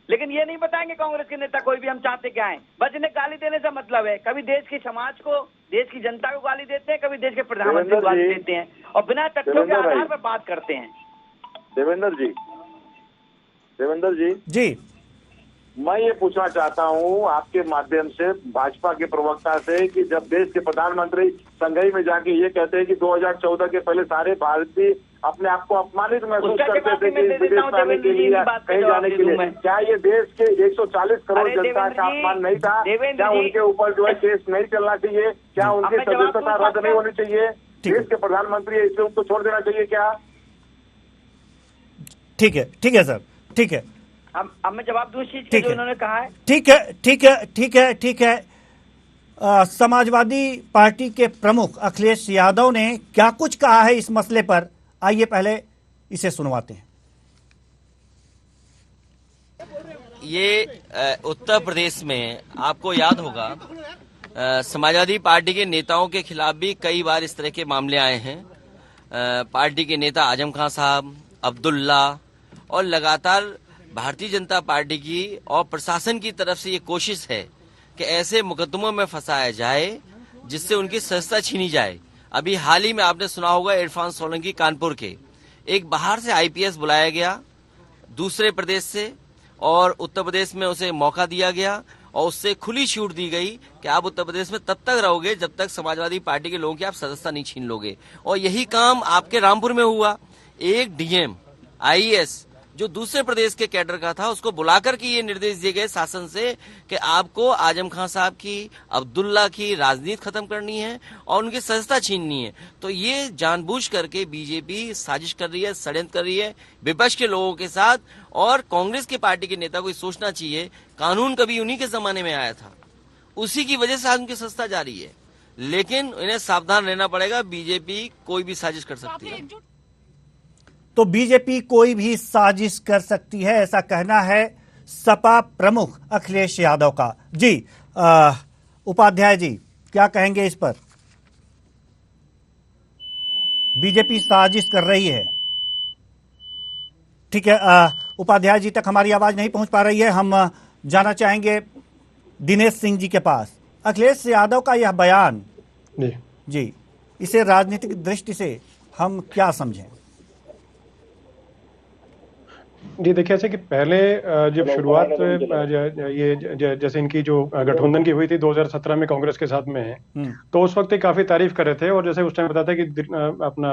लेकिन ये नहीं बताएंगे कांग्रेस के नेता कोई भी हम चाहते क्या है। बस इन्हें गाली देने से मतलब है, कभी देश की समाज को, देश की जनता को गाली देते हैं, कभी देश के प्रधानमंत्री को गाली देते हैं और बिना तथ्यों के आधार पर बात करते हैं। देवेंद्र जी, मैं ये पूछना चाहता हूँ आपके माध्यम से भाजपा के प्रवक्ता से कि जब देश के प्रधानमंत्री संघई में जाके ये कहते हैं कि 2014 के पहले सारे भारतीय अपने आप को अपमानित महसूस करते थे कि विदेश में आने के लिए कहीं जाने के लिए, क्या ये देश के 140 करोड़ जनता का अपमान नहीं था? क्या उनके ऊपर जो है केस नहीं चलना चाहिए? क्या उनकी सदस्यता रद्द नहीं होनी चाहिए? देश के प्रधानमंत्री इसलिए उनको छोड़ देना चाहिए क्या? ठीक है सर, ठीक है। अब मैं जवाब दूं इस चीज के जो उन्होंने कहा है। ठीक है। समाजवादी पार्टी के प्रमुख अखिलेश यादव ने क्या कुछ कहा है इस मसले पर, आइए पहले इसे सुनवाते हैं। ये उत्तर प्रदेश में आपको याद होगा समाजवादी पार्टी के नेताओं के खिलाफ भी कई बार इस तरह के मामले आए हैं। पार्टी के नेता आजम खान साहब, अब्दुल्ला, और लगातार भारतीय जनता पार्टी की और प्रशासन की तरफ से ये कोशिश है कि ऐसे मुकदमों में फंसाया जाए जिससे उनकी सदस्यता छीनी जाए। अभी हाल ही में आपने सुना होगा इरफान सोलंकी कानपुर के, एक बाहर से आईपीएस बुलाया गया दूसरे प्रदेश से और उत्तर प्रदेश में उसे मौका दिया गया और उससे खुली छूट दी गई कि आप उत्तर प्रदेश में तब तक रहोगे जब तक समाजवादी पार्टी के लोगों की आप सदस्यता नहीं छीन लोगे। और यही काम आपके रामपुर में हुआ। एक डीएम आईएएस जो दूसरे प्रदेश के कैडर का था उसको बुलाकर के ये निर्देश दिए गए शासन से कि आपको आजम खान साहब की, अब्दुल्ला की राजनीति खत्म करनी है और उनकी सदस्यता छीननी है। तो ये जानबूझ करके बीजेपी साजिश कर रही है, षड्यंत्र कर रही है विपक्ष के लोगों के साथ। और कांग्रेस के पार्टी के नेता को सोचना चाहिए, कानून कभी उन्हीं के जमाने में आया था, उसी की वजह से आज उनकी सदस्यता जारी है, लेकिन इन्हें सावधान रहना पड़ेगा। बीजेपी कोई भी साजिश कर सकती है। तो बीजेपी कोई भी साजिश कर सकती है, ऐसा कहना है सपा प्रमुख अखिलेश यादव का। जी उपाध्याय जी क्या कहेंगे इस पर? बीजेपी साजिश कर रही है। ठीक है, उपाध्याय जी तक हमारी आवाज नहीं पहुंच पा रही है। हम जाना चाहेंगे दिनेश सिंह जी के पास। अखिलेश यादव का यह बयान जी इसे राजनीतिक दृष्टि से हम क्या समझें? जी देखिए, ऐसे कि पहले जब शुरुआत ये जैसे इनकी जो गठबंधन की हुई थी 2017 में कांग्रेस के साथ में, तो उस वक्त काफी तारीफ कर रहे थे और जैसे उस टाइम बताया था कि अपना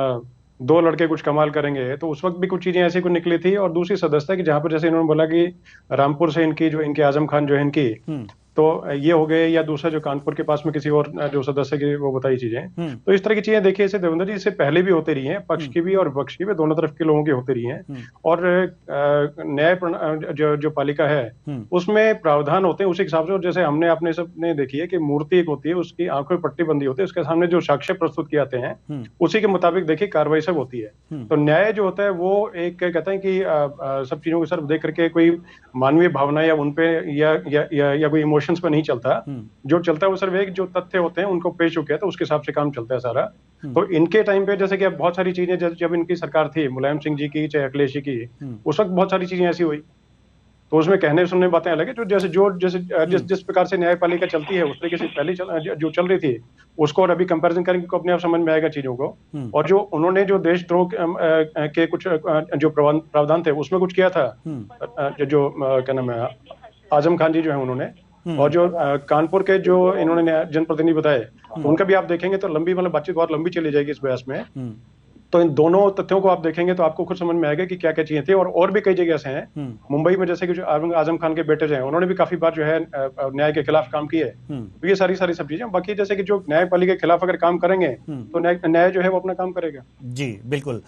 दो लड़के कुछ कमाल करेंगे, तो उस वक्त भी कुछ चीजें ऐसी कुछ निकली थी। और दूसरी सदस्यता की जहां पर जैसे इन्होंने बोला कि रामपुर से इनके आजम खान जो है इनकी, तो ये हो गए, या दूसरा जो कानपुर के पास में किसी और जो सदस्य की वो बताई चीजें। तो इस तरह की चीजें देखिए इसे देवेंद्र जी इससे पहले भी होते रही हैं, पक्ष की भी और विपक्ष की भी, दोनों तरफ के लोगों की होती रही हैं। और न्याय जो पालिका है उसमें प्रावधान होते हैं उसी हिसाब से। और जैसे हमने अपने सबने देखी है कि मूर्ति एक होती है, उसकी आंखों में पट्टी बंदी होती है, उसके सामने जो साक्ष्य प्रस्तुत किए जाते हैं उसी के मुताबिक देखिए कार्रवाई सब होती है। तो न्याय जो होता है वो एक कहते हैं कि सब चीजों को सिर्फ देख करके कोई मानवीय भावना या उनपे या कोई इमोशंस पे नहीं चलता। जो चलता है वो सिर्फ एक जो तथ्य होते हैं उनको पेश हो गया तो उसके हिसाब से काम चलता है सारा। तो इनके टाइम पे जैसे कि अब बहुत सारी चीजें जब इनकी सरकार थी मुलायम सिंह जी की चाहे अखिलेश जी की, उस वक्त बहुत सारी चीजें ऐसी हुई, तो उसमें कहने सुनने बातें अलग है। जो जिस प्रकार से न्यायपालिका चलती है उस तरीके से पहले जो चल रही थी उसको और अभी कंपैरिजन करेंगे तो अपने आप समझ में आएगा चीजों को। और जो उन्होंने जो देशद्रोह के कुछ जो प्रावधान थे उसमें कुछ किया था, जो क्या नाम है आजम खान जी जो है उन्होंने, और जो कानपुर के जो इन्होंने जनप्रतिनिधि बताए उनका भी आप देखेंगे तो लंबी मतलब बातचीत बहुत लंबी चली जाएगी इस बहस में। तो इन दोनों तथ्यों को आप देखेंगे तो आपको खुद समझ में आएगा कि क्या क्या चीजें थी। और भी कई जगह ऐसे हैं मुंबई में जैसे कि जो आजम खान के बेटे जो हैं उन्होंने भी काफी बार जो है न्याय के खिलाफ काम किए। तो ये सारी सब चीजें बाकी जैसे कि जो न्यायपालिका के खिलाफ अगर काम करेंगे तो न्याय जो है वो अपना काम करेगा। जी बिल्कुल।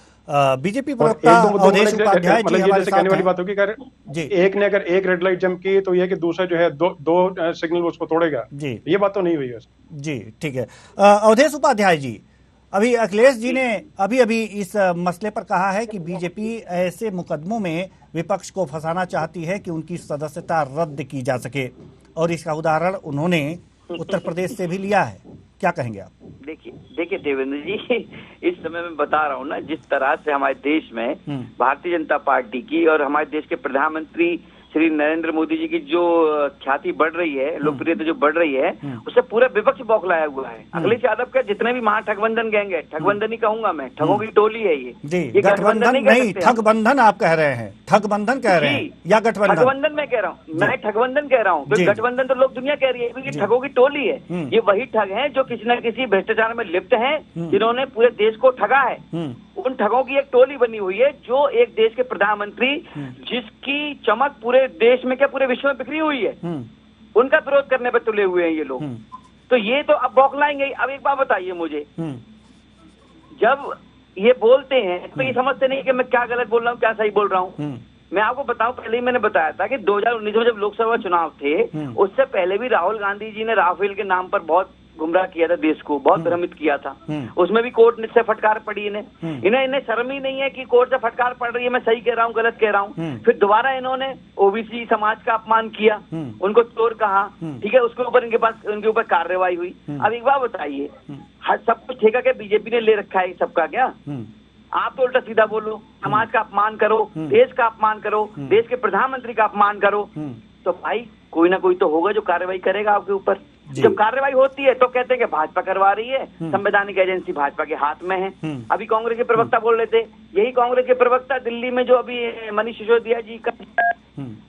बीजेपी प्रवक्ता अवधेश उपाध्याय जी हमारे साथ कहने वाली बात होगी कि एक ने अगर एक रेड लाइट जंप की तो ये कि दूसरा जो है दो सिग्नल उसको तोड़ेगा। जी ये बात तो नहीं हुई है। जी ठीक है। अवधेश उपाध्याय जी, अभी अखिलेश जी ने अभी इस मसले पर कहा है कि बीजेपी ऐसे मुकदमों में विपक्ष को फंसाना चाहती है कि उनकी सदस्यता रद्द की जा सके, और इसका उदाहरण उन्होंने उत्तर प्रदेश से भी लिया है। क्या कहेंगे आप? देखिए देवेंद्र जी, इस समय मैं बता रहा हूँ ना, जिस तरह से हमारे देश में भारतीय जनता पार्टी की और हमारे देश के प्रधानमंत्री श्री नरेंद्र मोदी जी की जो ख्याति बढ़ रही है, लोकप्रियता जो बढ़ रही है, उससे पूरा विपक्ष बौखलाया हुआ है। अखिलेश यादव के जितने भी महाठगबंधन गैंग है, ठगबंधन ही कहूंगा मैं, ठगों की टोली है ये गठबंधन नहीं, ठगबंधन आप कह रहे हैं, ठगबंधन कह रहे हैं या गठबंधन? ठगबंधन मैं कह रहा हूँ, मैं ठगबंधन कह रहा हूँ। गठबंधन तो लोग दुनिया कह रही है क्योंकि ठगों की टोली है। ये वही ठग है जो किसी न किसी भ्रष्टाचार में लिप्त है, जिन्होंने पूरे देश को ठगा है। उन ठगों की एक टोली बनी हुई है जो एक देश के प्रधानमंत्री, जिसकी चमक पूरे देश में क्या पूरे विश्व में बिखरी हुई है, उनका विरोध करने पर तुले हुए हैं ये लोग। तो ये तो अब बौखलाएंगे। अब एक बात बताइए मुझे, जब ये बोलते हैं तो ये समझते नहीं कि मैं क्या गलत बोल रहा हूँ क्या सही बोल रहा हूँ। मैं आपको बताऊं, पहले ही मैंने बताया था कि 2019 में जब लोकसभा चुनाव थे उससे पहले भी राहुल गांधी जी ने राफेल के नाम पर बहुत गुमराह किया था, देश को बहुत भ्रमित किया था। उसमें भी कोर्ट से फटकार पड़ी इन्हें शर्म ही नहीं है कि कोर्ट से फटकार पड़ रही है, मैं सही कह रहा हूँ गलत कह रहा हूँ। फिर दोबारा इन्होंने ओबीसी समाज का अपमान किया, उनको चोर कहा, ठीक है, उसके ऊपर उनके ऊपर कार्रवाई हुई। अब एक बात बताइए, सब कुछ ठेका क्या बीजेपी ने ले रखा है सबका क्या? आप तो उल्टा सीधा बोलो, समाज का अपमान करो, देश का अपमान करो, देश के प्रधानमंत्री का अपमान करो, तो भाई कोई ना कोई तो होगा जो कार्रवाई करेगा आपके ऊपर। जब कार्रवाई होती है तो कहते हैं कि भाजपा करवा रही है, संवैधानिक एजेंसी भाजपा के हाथ में है। अभी कांग्रेस के प्रवक्ता बोल रहे थे, यही कांग्रेस के प्रवक्ता दिल्ली में जो अभी मनीष सिसोदिया जी का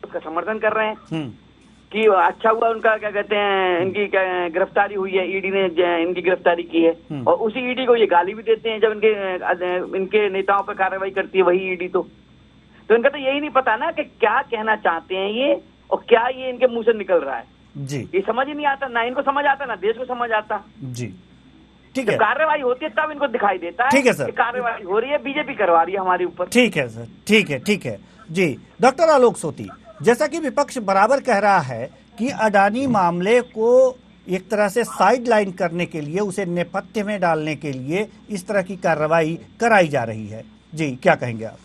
उसका समर्थन कर रहे हैं कि अच्छा हुआ उनका क्या कहते हैं इनकी गिरफ्तारी हुई है, ईडी ने इनकी गिरफ्तारी की है। और उसी ईडी को ये गाली भी देते हैं जब इनके नेताओं पर कार्रवाई करती है वही ईडी। तो इनका तो यही नहीं पता ना कि क्या कहना चाहते हैं ये और क्या ये इनके मुंह से निकल रहा है। जी ये समझ ही नहीं आता, ना इनको समझ आता ना देश को समझ आता। जी ठीक है, कार्रवाई होती है तब इनको दिखाई देता है। ठीक है सर, कार्रवाई हो रही है, बीजेपी करवा रही है हमारे ऊपर। ठीक है सर, ठीक है जी। डॉक्टर आलोक सोती, जैसा कि विपक्ष बराबर कह रहा है कि अडानी मामले को एक तरह से साइड लाइन करने के लिए, उसे नेपथ्य में डालने के लिए इस तरह की कार्रवाई कराई जा रही है, जी क्या कहेंगे आप?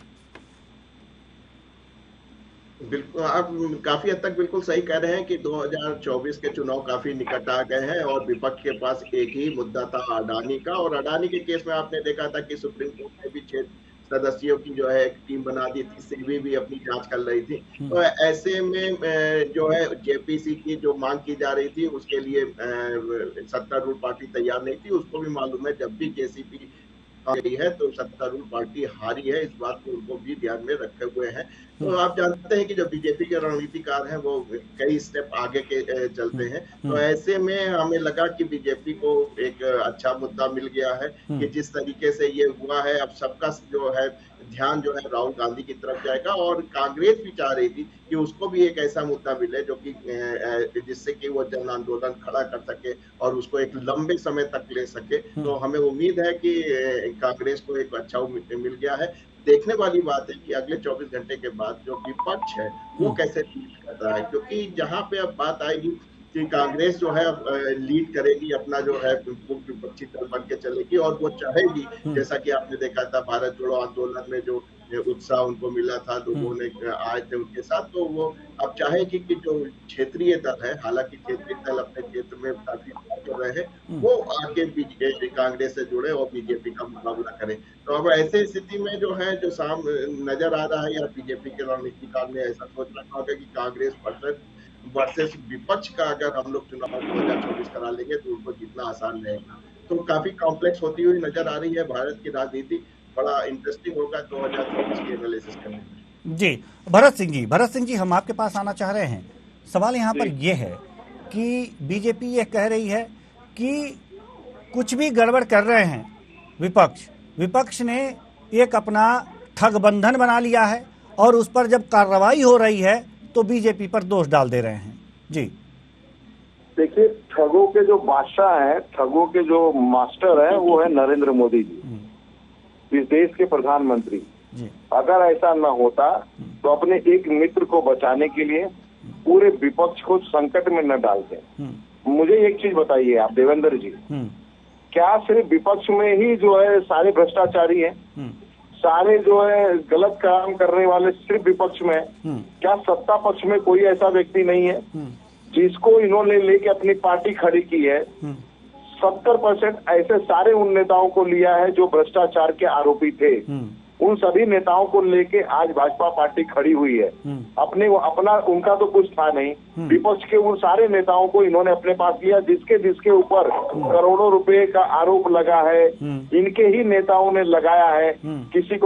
बिल्कुल, आप काफी हद तक बिल्कुल सही कह रहे हैं कि 2024 के चुनाव काफी निकट आ गए हैं और विपक्ष के पास एक ही मुद्दा था अडानी का। और अडानी के केस में आपने देखा था कि सुप्रीम कोर्ट ने भी 6 सदस्यों की जो है एक टीम बना दी थी, सेबी भी अपनी जांच कर रही थी। तो ऐसे में जो है जेपीसी की जो मांग की जा रही थी उसके लिए सत्तारूढ़ पार्टी तैयार नहीं थी। उसको भी मालूम है जब भी जेसीपी गई है तो सत्तारूढ़ पार्टी हारी है, इस बात को उनको भी ध्यान में रखे हुए हैं। तो आप जानते हैं कि जो बीजेपी के रणनीतिकार हैं वो कई स्टेप आगे के चलते हैं। तो ऐसे में हमें लगा कि बीजेपी को एक अच्छा मुद्दा मिल गया है कि जिस तरीके से ये हुआ है अब सबका जो है ध्यान जो है राहुल गांधी की तरफ जाएगा। और कांग्रेस भी चाह रही थी कि उसको भी एक ऐसा मुद्दा मिले जो कि जिससे कि वो जन आंदोलन खड़ा कर सके और उसको एक लंबे समय तक ले सके। तो हमें उम्मीद है कि कांग्रेस को एक अच्छा मिल गया है। देखने वाली बात है कि अगले 24 घंटे के बाद जो विपक्ष है वो कैसे डील कर रहा है, क्योंकि जहां पे अब बात आएगी कि कांग्रेस जो है अब लीड करेगी, अपना जो है विपक्षी दल बन के चलेगी और वो चाहेगी, जैसा कि आपने देखा था भारत जोड़ो आंदोलन में जो उत्साह उनको मिला था, लोगों ने आए थे उनके साथ, तो वो अब चाहेगी कि जो क्षेत्रीय दल है, हालांकि क्षेत्रीय दल अपने क्षेत्र में काफी कर रहे हैं, वो आके बीजेपी कांग्रेस से जुड़े और बीजेपी का मुकाबला करें। तो अब ऐसे स्थिति में जो है जो नजर आ रहा है या बीजेपी के रणनीतिकार ने ऐसा सोच रखा होगा कि कांग्रेस वर्सेस विपक्ष का अगर हम लोग चुनाव 2024 करा लेंगे तो उनको जीतना आसान रहेगा। तो काफी कॉम्प्लेक्स होती हुई नजर आ रही है भारत की राजनीति। बड़ा इंटरेस्टिंग होगा 2024 की एनालिसिस करने में। जी भरत सिंह जी हम आपके पास आना चाह रहे हैं। सवाल यहाँ पर यह है कि बीजेपी ये कह रही है कि कुछ भी गड़बड़ कर रहे हैं विपक्ष ने एक अपना ठगबंधन बना लिया है और उस पर जब कार्रवाई हो रही है तो बीजेपी पर दोष डाल दे रहे हैं। जी देखिए, ठगों के जो बादशाह हैं, ठगों के जो मास्टर हैं वो है नरेंद्र मोदी जी, इस देश के प्रधानमंत्री। अगर ऐसा न होता तो अपने एक मित्र को बचाने के लिए पूरे विपक्ष को संकट में न डालते। मुझे एक चीज बताइए आप देवेंद्र जी, क्या सिर्फ विपक्ष में ही जो है सारे भ्रष्टाचारी हैं, सारे जो है गलत काम करने वाले सिर्फ विपक्ष में? क्या सत्ता पक्ष में कोई ऐसा व्यक्ति नहीं है जिसको इन्होंने लेके अपनी पार्टी खड़ी की है? 70% ऐसे सारे उन नेताओं को लिया है जो भ्रष्टाचार के आरोपी थे। उन सभी नेताओं को लेके आज भाजपा पार्टी खड़ी हुई है। अपना उनका तो कुछ था नहीं, विपक्ष के उन सारे नेताओं को इन्होंने अपने पास लिया जिसके ऊपर करोड़ों रुपए का आरोप लगा है, इनके ही नेताओं ने लगाया है। किसी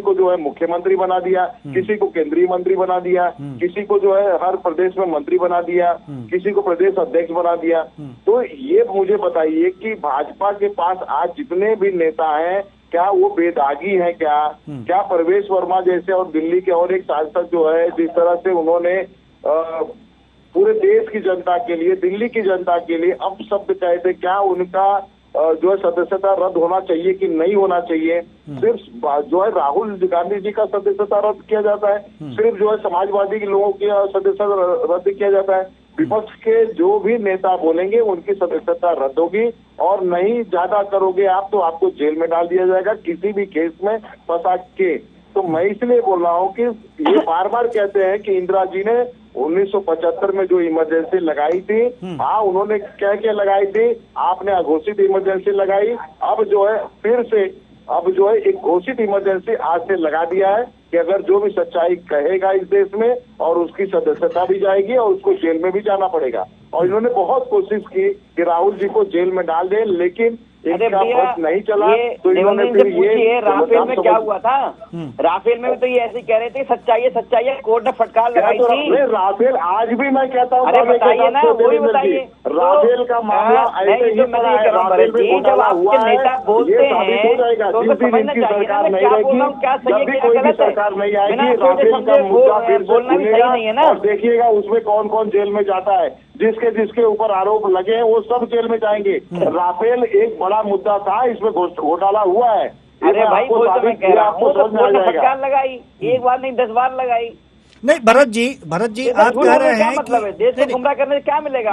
को जो है मुख्यमंत्री बना दिया, किसी को केंद्रीय मंत्री बना दिया, किसी को जो है हर प्रदेश में मंत्री बना दिया, किसी को प्रदेश अध्यक्ष बना दिया। तो ये मुझे बताइए कि भाजपा के पास आज जितने भी नेता हैं क्या वो बेदागी है? क्या परवेश वर्मा जैसे और दिल्ली के और एक सांसद जो है जिस तरह से उन्होंने पूरे देश की जनता के लिए, दिल्ली की जनता के लिए अपशब्द कहे थे, क्या उनका जो है सदस्यता रद्द होना चाहिए कि नहीं होना चाहिए? सिर्फ जो है राहुल गांधी जी का सदस्यता रद्द किया जाता है, सिर्फ जो है समाजवादी के लोगों की सदस्यता रद्द किया जाता है। विपक्ष के जो भी नेता बोलेंगे उनकी सदस्यता रद्द होगी और नहीं ज्यादा करोगे आप तो आपको जेल में डाल दिया जाएगा किसी भी केस में फंसा के। तो मैं इसलिए बोल रहा हूँ कि ये बार बार कहते हैं कि इंदिरा जी ने 1975 में जो इमरजेंसी लगाई थी, हाँ उन्होंने क्या लगाई थी, आपने अघोषित इमरजेंसी लगाई। अब जो है फिर से एक घोषित इमरजेंसी आज से लगा दिया है कि अगर जो भी सच्चाई कहेगा इस देश में और उसकी सदस्यता भी जाएगी और उसको जेल में भी जाना पड़ेगा। और इन्होंने बहुत कोशिश की कि राहुल जी को जेल में डाल दें, लेकिन नहीं चला। तो इन्होंने फिर ये राफेल में क्या हुआ था, राफेल में भी तो ये ऐसे कह रहे थे सच्चाई है, कोर्ट ने फटकार लगाई थी। राफेल आज भी मैं कहता हूँ, बताइए ना, वही बताइए। राफेल का मामला ऐसे ही पड़ा है, राफेल में घोटाला हुआ है, ये साबित हो जाएगा जिस दिन इनकी सरकार नहीं रहेगी, जब भी कोई भी सरकार नहीं आएगी, राफेल का मुद्दा फिर से खुलेगा और देखिएगा उसमें कौन कौन जेल में जाता है। जिसके ऊपर आरोप लगे हैं वो सब जेल में जाएंगे। राफेल एक बड़ा मुद्दा था, इसमें घोटाला हुआ है। अरे भाई वो तो मैं कह रहा हूँ, फटकार लगाई, एक बार नहीं 10 बार लगाई। नहीं भरत जी आप कह रहे हैं मतलब है देश को गुमराह करने से क्या मिलेगा?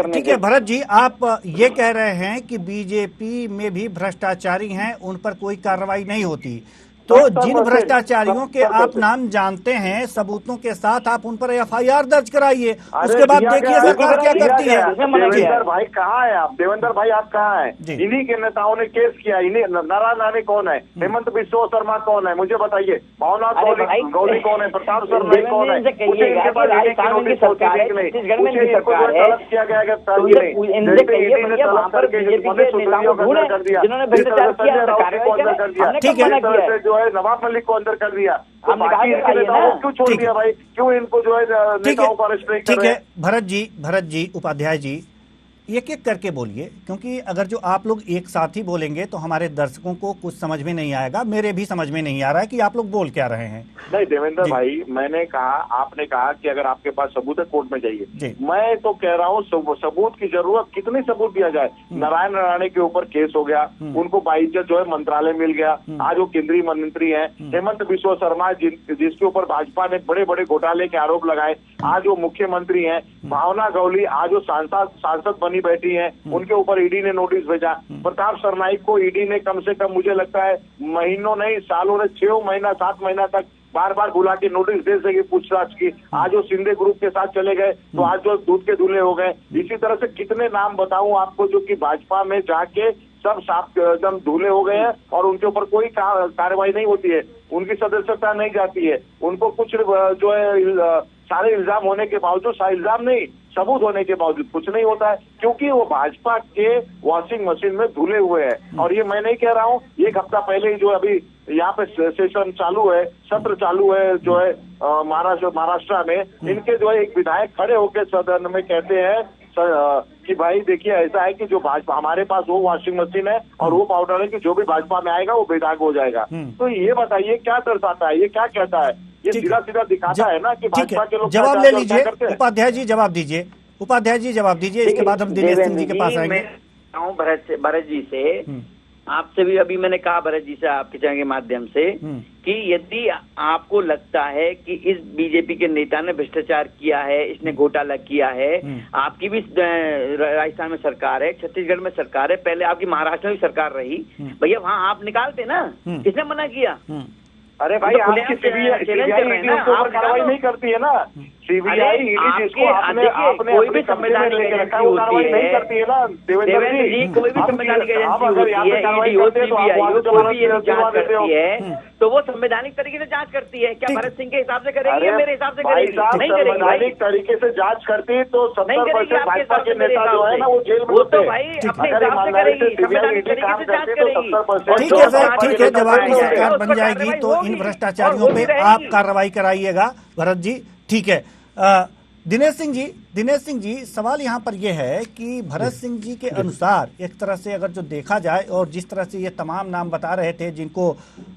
ठीक है भरत जी, आप ये कह रहे हैं कि बीजेपी में भी भ्रष्टाचारी हैं, उन पर कोई कार्रवाई नहीं होती। तो जिन भ्रष्टाचारियों के आप नाम जानते हैं, सबूतों के साथ आप उन पर एफआईआर दर्ज कराइए, उसके बाद देखिए सरकार क्या करती है। देवेंद्र भाई कहाँ है आप? देवेंद्र भाई आप कहाँ हैं? इन्हीं के नेताओं ने केस किया। इन्हीं नारायण राणे कौन है? हेमंत बिस्वा शर्मा कौन है? मुझे बताइए। भावना गौली कौन है? प्रताप शर्मा कौन है? किया गया जो है नवाब मलिक को अंदर कर दिया। क्यों छोड़ दिया भाई? क्यों इनको जो है नेताओं को अरेस्ट नहीं कर रहे? ठीक है भरत जी उपाध्याय जी, एक एक करके बोलिए, क्योंकि अगर जो आप लोग एक साथ ही बोलेंगे तो हमारे दर्शकों को कुछ समझ में नहीं आएगा, मेरे भी समझ में नहीं आ रहा है कि आप लोग बोल क्या रहे हैं। नहीं देवेंद्र भाई, मैंने कहा, आपने कहा कि अगर आपके पास सबूत है कोर्ट में जाइए। मैं तो कह रहा हूँ सबूत की जरूरत, कितने सबूत दिया जाए? नारायण राणे के ऊपर केस हो गया, उनको बाइज्जत जो है मंत्रालय मिल गया, आज वो केंद्रीय मंत्री है। हेमंत बिस्वा शर्मा जिसके ऊपर भाजपा ने बड़े बड़े घोटाले के आरोप लगाए, आज वो मुख्यमंत्री है। भावना गौली आज वो सांसद बनी बैठी है, उनके ऊपर ईडी ने नोटिस भेजा। प्रताप सरनाईक को ईडी ने कम से कम मुझे लगता है महीनों नहीं सालों ने 6 महीना 7 महीना तक बार बार बुला के नोटिस दे सके पूछताछ की। आज वो शिंदे ग्रुप के साथ चले गए तो आज जो दूध के दूल्हे हो गए। इसी तरह से कितने नाम बताऊं आपको जो कि भाजपा में जाके सब साफ एकदम धूले हो गए हैं और उनके ऊपर कोई कार्रवाई नहीं होती है, उनकी सदस्यता नहीं जाती है, उनको कुछ जो है सारे इल्जाम होने के बावजूद, इल्जाम नहीं सबूत होने के बावजूद कुछ नहीं होता है, क्योंकि वो भाजपा के वॉशिंग मशीन में धुले हुए हैं। और ये मैं नहीं कह रहा हूँ, 1 हफ्ता पहले ही जो अभी यहाँ पे सेशन चालू है, सत्र चालू है जो है महाराष्ट्र में, इनके जो है एक विधायक खड़े होकर सदन में कहते हैं कि भाई देखिए ऐसा है कि जो भाजपा हमारे पास वो वॉशिंग मशीन है और वो पाउडर है कि जो भी भाजपा में आएगा वो बेदाग हो जाएगा। तो ये बताइए क्या दर्शाता है, ये क्या कहता है? ये सीधा सीधा दिखाता है ना कि भाजपा के लोग। जवाब ले लीजिए उपाध्याय जी, जवाब दीजिए। उपाध्याय जी जवाब दीजिए, इसके बाद हम दिनेश सिंह जी के पास आएंगे। भरत जी से आपसे भी अभी मैंने कहा, भरत जी से आपके चैनल के माध्यम से, कि यदि आपको लगता है कि इस बीजेपी के नेता ने भ्रष्टाचार किया है, इसने घोटाला किया है, आपकी भी राजस्थान में सरकार है, छत्तीसगढ़ में सरकार है, पहले आपकी महाराष्ट्र में भी सरकार रही, भैया वहाँ आप निकालते ना, किसने मना किया? अरे भाई आपकी सीबीआई कार्रवाई नहीं करती है ना, सीबीआई जिसको आपने कोई भी संवैधानिक एजेंसी होती है, नहीं करती है ना देवेंद्र जी, कोई भी संवैधानिक एजेंसी होती है, ईडी हो, सीबीआई हो, कोई भी जांच करती है तो वो संवैधानिक तरीके से जांच करती है। क्या भरत सिंह के हिसाब से करेगी या मेरे हिसाब से करेगी? नहीं करेगी। संवैधानिक तरीके से जांच करती तो 70% भाजपा के नेता जो है ना वो जेल में होते हैं। भाई अपने हिसाब से करेगी, संवैधानिक तरीके से जांच करेगी। ठीक है सर, ठीक है, जब आपकी सरकार बन जाएगी तो इन भ्रष्टाचारियों पे आप कार्रवाई कराइएगा भरत जी, ठीक है। दिनेश सिंह जी सवाल यहाँ पर यह है कि भरत सिंह जी के अनुसार एक तरह से अगर जो देखा जाए और जिस तरह से ये तमाम नाम बता रहे थे जिनको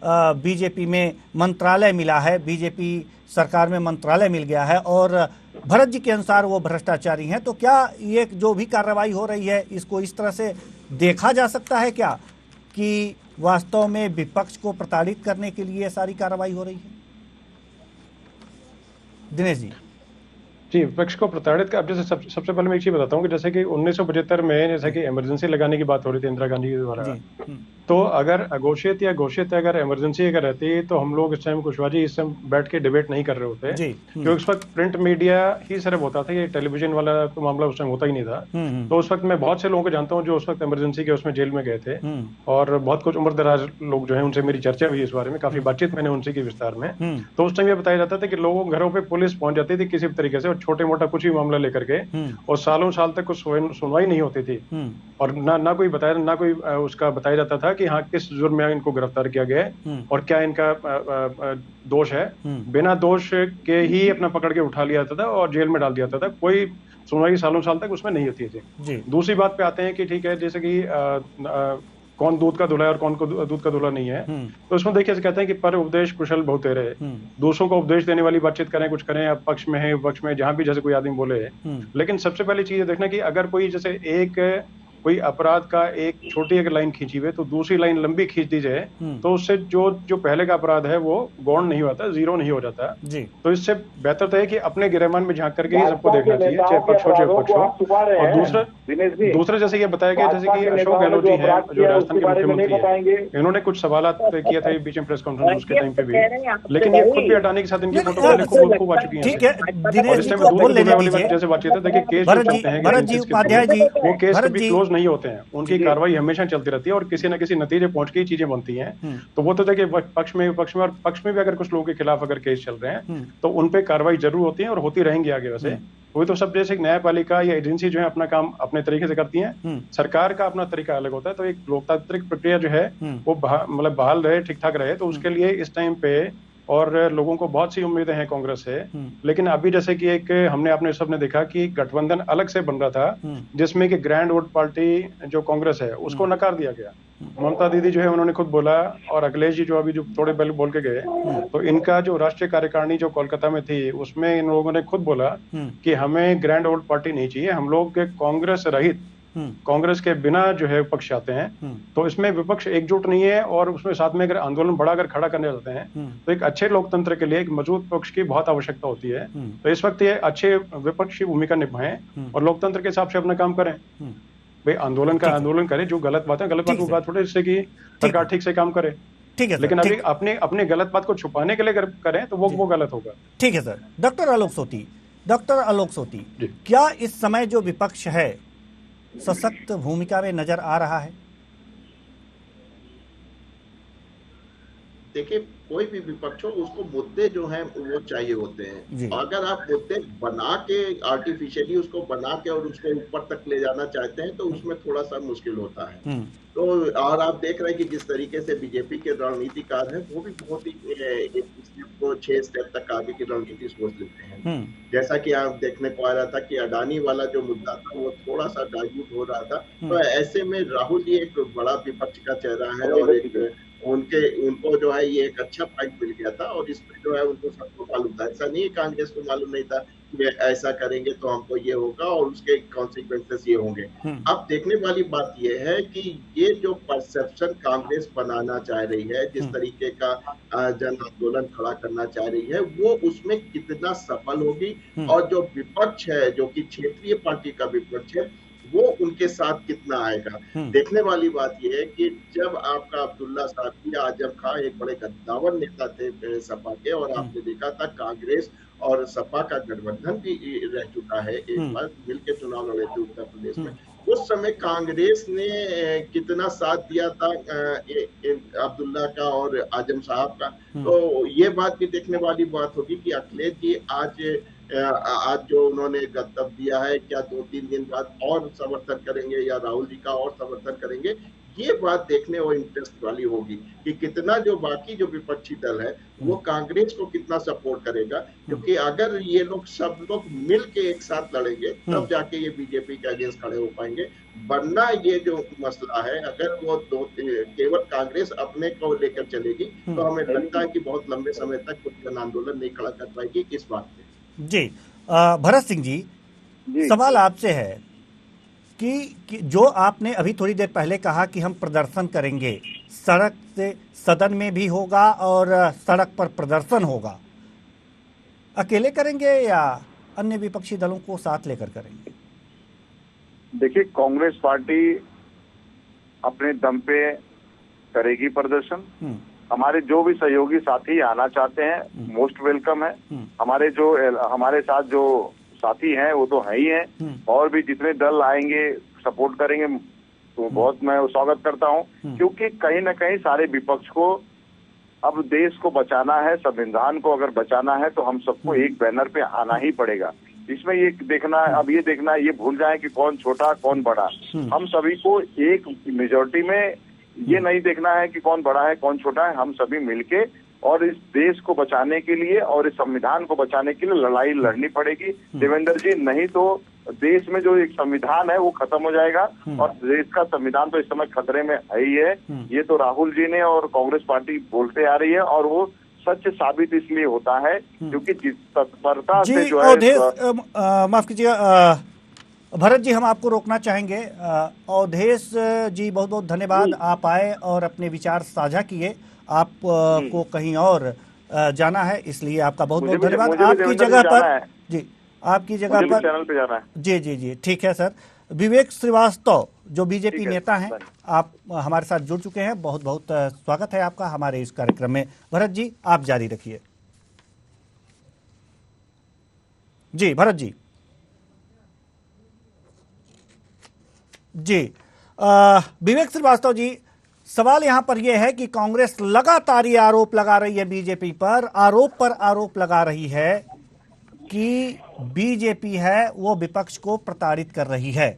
बीजेपी में मंत्रालय मिला है, बीजेपी सरकार में मंत्रालय मिल गया है और भरत जी के अनुसार वो भ्रष्टाचारी हैं, तो क्या ये जो भी कार्रवाई हो रही है इसको इस तरह से देखा जा सकता है क्या कि वास्तव में विपक्ष को प्रताड़ित करने के लिए सारी कार्रवाई हो रही है? दिनेश जी विपक्ष को प्रताड़ित का, अब जैसे सबसे पहले मैं एक चीज बताता हूँ कि जैसे कि 1975 में जैसे कि इमरजेंसी लगाने की बात हो रही थी इंदिरा गांधी के द्वारा, तो अगर अघोषित या घोषित अगर इमरजेंसी अगर रहती तो हम लोग इस टाइम कुशवाहा जी इस टाइम बैठ के डिबेट नहीं कर रहे होते, क्योंकि उस वक्त प्रिंट मीडिया ही सिर्फ होता था, ये टेलीविजन वाला तो मामला उस टाइम होता ही नहीं था। तो उस वक्त मैं बहुत से लोगों को जानता हूँ जो उस वक्त इमरजेंसी के उसमें जेल में गए थे और बहुत कुछ उम्र दराज लोग जो है उनसे मेरी चर्चा हुई इस बारे में, काफी बातचीत मैंने उनसे की विस्तार में। तो उस टाइम ये बताया जाता था कि लोगों घरों पर पुलिस पहुंच जाती थी किसी भी तरीके से और छोटे मोटा कुछ भी मामला लेकर के, और सालों साल तक कुछ सुनवाई नहीं होती थी और ना कोई बताया, ना कोई उसका बताया जाता था कि हाँ किस जुर्म में इनको गिरफ्तार किया गया है और क्या इनका दोष है। बिना दोष के ही अपना पकड़ के उठा लिया जाता था और जेल में डाल दिया जाता था, कोई सुनवाई सालों साल तक उसमें नहीं होती थी। दूसरी बात पे आते हैं कि ठीक है, जैसे कि कौन दूध का दूल्हा है और कौन को दूध का दूल्हा नहीं है, तो उसमें देखिए कहते हैं कि पर उपदेश कुशल बहुतेरे, दूसरों को उपदेश देने वाली बातचीत करें, कुछ करें, अब पक्ष में है विपक्ष में, जहां भी जैसे कोई आदमी बोले। लेकिन सबसे पहली चीज देखना कि अगर कोई जैसे कोई अपराध का एक छोटी एक लाइन खींची हुई तो दूसरी लाइन लंबी खींच दी जाए तो उससे जो पहले का अपराध है वो गौण नहीं होता, जीरो नहीं हो जाता जी। तो इससे बेहतर तो है कि अपने गिरहमान में झांक करके ही सबको देखना चाहिए, चाहे पक्ष हो चाहे विपक्ष हो। और दिनेश जी, दूसरे जैसे ये बताया गया जैसे भाजपा कि के अशोक नेताओं ने गहलोत जो जी हैं अपराध जो किया है, राजस्थान उसके के बारे में नहीं मुख्यमंत्री बताएंगे। हैं, इन्होंने कुछ सवालात किया था बीच में प्रेस कॉन्फ्रेंस उसके टाइम पे भी, लेकिन ये खुद भी अडानी के साथ इनकी फोटो पहले खूब आ चुकी है। ठीक है, और दिनेश इस जी टाइम को दूध बोल की लेने दुनिया वाली दीजिए। बात जैसे बातचीत है, देखिए केस जो भरत चलते हैं जी एजेंसीज के उपाध्याय जी, थ्रू, वो केस भरत कभी जी, क्लोज नहीं होते हैं, उनकी कार्रवाई हमेशा चलती रहती है और किसी न किसी नतीजे पहुंच के ही चीजें बनती हैं। तो वो तो देखिए पक्ष में विपक्ष में और पक्ष में भी अगर कुछ लोगों के खिलाफ अगर केस चल रहे हैं तो उन पे कार्रवाई जरूर होती है और होती रहेंगी आगे। वैसे वही तो सब जैसे न्यायपालिका या एजेंसी जो है अपना काम अपने तरीके से करती हैं, सरकार का अपना तरीका अलग होता है। तो एक लोकतांत्रिक प्रक्रिया जो है वो मतलब बहाल रहे, ठीक ठाक रहे, तो उसके लिए इस टाइम पे और लोगों को बहुत सी उम्मीदें हैं कांग्रेस से। लेकिन अभी जैसे कि एक हमने आपने सबने देखा कि गठबंधन अलग से बन रहा था जिसमें कि ग्रैंड वोट पार्टी जो कांग्रेस है उसको नकार दिया गया। ममता दीदी जो है उन्होंने खुद बोला और अखिलेश जी जो अभी जो थोड़े पहले बोल के गए, तो इनका जो राष्ट्रीय कार्यकारिणी जो कोलकाता में थी उसमें इन लोगों ने खुद बोला कि हमें ग्रैंड वोट पार्टी नहीं चाहिए, हम लोग कांग्रेस रहित, कांग्रेस के बिना जो है विपक्ष चाहते हैं। तो इसमें विपक्ष एकजुट नहीं है और उसमें साथ में अगर आंदोलन बड़ा अगर खड़ा करने जाते हैं तो एक अच्छे लोकतंत्र के लिए एक मजबूत पक्ष की बहुत आवश्यकता होती है। तो इस वक्त ये अच्छे विपक्ष की भूमिका निभाएं और लोकतंत्र के हिसाब से अपना काम करें। भाई आंदोलन का आंदोलन करे, जो गलत बात है गलत बात को बात थोड़ी, जिससे कि सरकार ठीक से काम करे। ठीक है सर, लेकिन अभी अपने गलत बात को छुपाने के लिए अगर करें तो वो गलत होगा। ठीक है सर। डॉक्टर आलोक सोती, क्या इस समय जो विपक्ष है सशक्त भूमिका में नजर आ रहा है? देखिए, कोई भी विपक्ष हो उसको मुद्दे जो हैं वो चाहिए होते हैं। अगर आप मुद्दे बना के आर्टिफिशियली उसको बना के और उसको ऊपर तक ले जाना चाहते हैं तो उसमें थोड़ा सा मुश्किल होता है। तो और आप देख रहे हैं कि जिस तरीके से बीजेपी के रणनीतिकार हैं वो भी बहुत ही 6 स्टेप तक आगे की रणनीति सोच लेते हैं। जैसा कि आप देखने को आ रहा था कि अडानी वाला जो मुद्दा था वो थोड़ा सा डाइल्यूट हो रहा था, तो ऐसे में राहुल जी एक बड़ा विपक्ष का चेहरा है और एक उनको जो है ये एक अच्छा फाइट मिल गया था और इसमें जो है उनको सबको मालूम था। ऐसा नहीं है कांग्रेस को मालूम नहीं था कि ऐसा करेंगे तो हमको ये होगा और उसके कॉन्सिक्वेंसेस ये होंगे। अब देखने वाली बात ये है कि ये जो परसेप्शन कांग्रेस बनाना चाह रही है, जिस तरीके का जन आंदोलन खड़ा करना चाह रही है, वो उसमें कितना सफल होगी और जो विपक्ष है जो कि क्षेत्रीय पार्टी का विपक्ष है वो उनके साथ कितना आएगा। देखने वाली बात यह है कि जब आपका अब्दुल्ला साहब या आजम खां एक बड़े गद्दावर नेता थे सपा के और आपने देखा था कांग्रेस और सपा का गठबंधन भी रह चुका है, एक बार मिलकर चुनाव लड़े थे उत्तर प्रदेश में। उस समय कांग्रेस ने कितना साथ दिया था अब्दुल्ला का और आजम साहब का। तो ये बात भी देखने वाली बात होगी कि अखिलेश जी आज जो उन्होंने गद्दब दिया है क्या 2-3 दिन बाद और समर्थन करेंगे या राहुल जी का और समर्थन करेंगे, ये बात देखने और इंटरेस्ट वाली होगी कि कितना जो बाकी जो विपक्षी दल है वो कांग्रेस को कितना सपोर्ट करेगा। क्योंकि अगर ये लोग सब लोग मिल के एक साथ लड़ेंगे तब जाके ये बीजेपी के अगेंस्ट खड़े हो पाएंगे, वरना ये जो मसला है अगर वो केवल कांग्रेस अपने को लेकर चलेगी तो हमें लगता है कि बहुत लंबे समय तक कुछ जन आंदोलन नहीं खड़ा कर पाएगी इस बात पे। जी भरत सिंह जी, सवाल आपसे है कि जो आपने अभी थोड़ी देर पहले कहा कि हम प्रदर्शन करेंगे, सड़क से सदन में भी होगा और सड़क पर प्रदर्शन होगा, अकेले करेंगे या अन्य विपक्षी दलों को साथ लेकर करेंगे? देखिए, कांग्रेस पार्टी अपने दम पे करेगी प्रदर्शन। हमारे जो भी सहयोगी साथी आना चाहते हैं मोस्ट वेलकम है। हमारे साथ जो साथी हैं वो तो है ही हैं, और भी जितने दल आएंगे सपोर्ट करेंगे तो बहुत मैं स्वागत करता हूं। क्योंकि कहीं ना कहीं सारे विपक्ष को अब देश को बचाना है, संविधान को अगर बचाना है तो हम सबको एक बैनर पे आना ही पड़ेगा। इसमें ये देखना ये भूल जाए कि कौन छोटा कौन बड़ा, हम सभी को एक मेजोरिटी में ये नहीं देखना है कि कौन बड़ा है कौन छोटा है, हम सभी मिलके और इस देश को बचाने के लिए और इस संविधान को बचाने के लिए लड़ाई लड़नी पड़ेगी देवेंद्र जी। नहीं तो देश में जो एक संविधान है वो खत्म हो जाएगा और देश का संविधान तो इस समय खतरे में है ही है। ये तो राहुल जी ने और कांग्रेस पार्टी बोलते आ रही है और वो सच साबित इसलिए होता है क्योंकि जिस तत्परता से जो है माफ कीजिएगा भरत जी, हम आपको रोकना चाहेंगे। अवधेश जी बहुत बहुत धन्यवाद, आप आए और अपने विचार साझा किए। आप को कहीं और जाना है इसलिए आपका बहुत बहुत धन्यवाद। आपकी जगह पर जी, आपकी जगह पर चैनल पे जाना है। जी जी जी, ठीक है सर। विवेक श्रीवास्तव जो बीजेपी ठीक है, नेता हैं, आप हमारे साथ जुड़ चुके हैं। बहुत बहुत स्वागत है आपका हमारे इस कार्यक्रम में। भरत जी, आप जारी रखिए। जी भरत जी। जी विवेक श्रीवास्तव जी, सवाल यहां पर यह है कि कांग्रेस लगातार ये आरोप लगा रही है बीजेपी पर आरोप लगा रही है कि बीजेपी है वो विपक्ष को प्रताड़ित कर रही है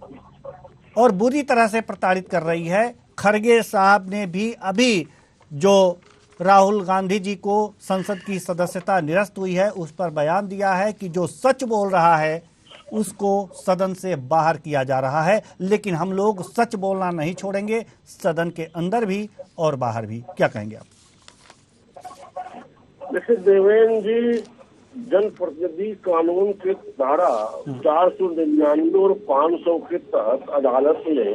और बुरी तरह से प्रताड़ित कर रही है। खरगे साहब ने भी अभी जो राहुल गांधी जी को संसद की सदस्यता निरस्त हुई है उस पर बयान दिया है कि जो सच बोल रहा है उसको सदन से बाहर किया जा रहा है, लेकिन हम लोग सच बोलना नहीं छोड़ेंगे, सदन के अंदर भी और बाहर भी। क्या कहेंगे आप? देखिए देवेंद्र जी, जनप्रतिनिधि कानून के धारा 499 और 500 के तहत अदालत ने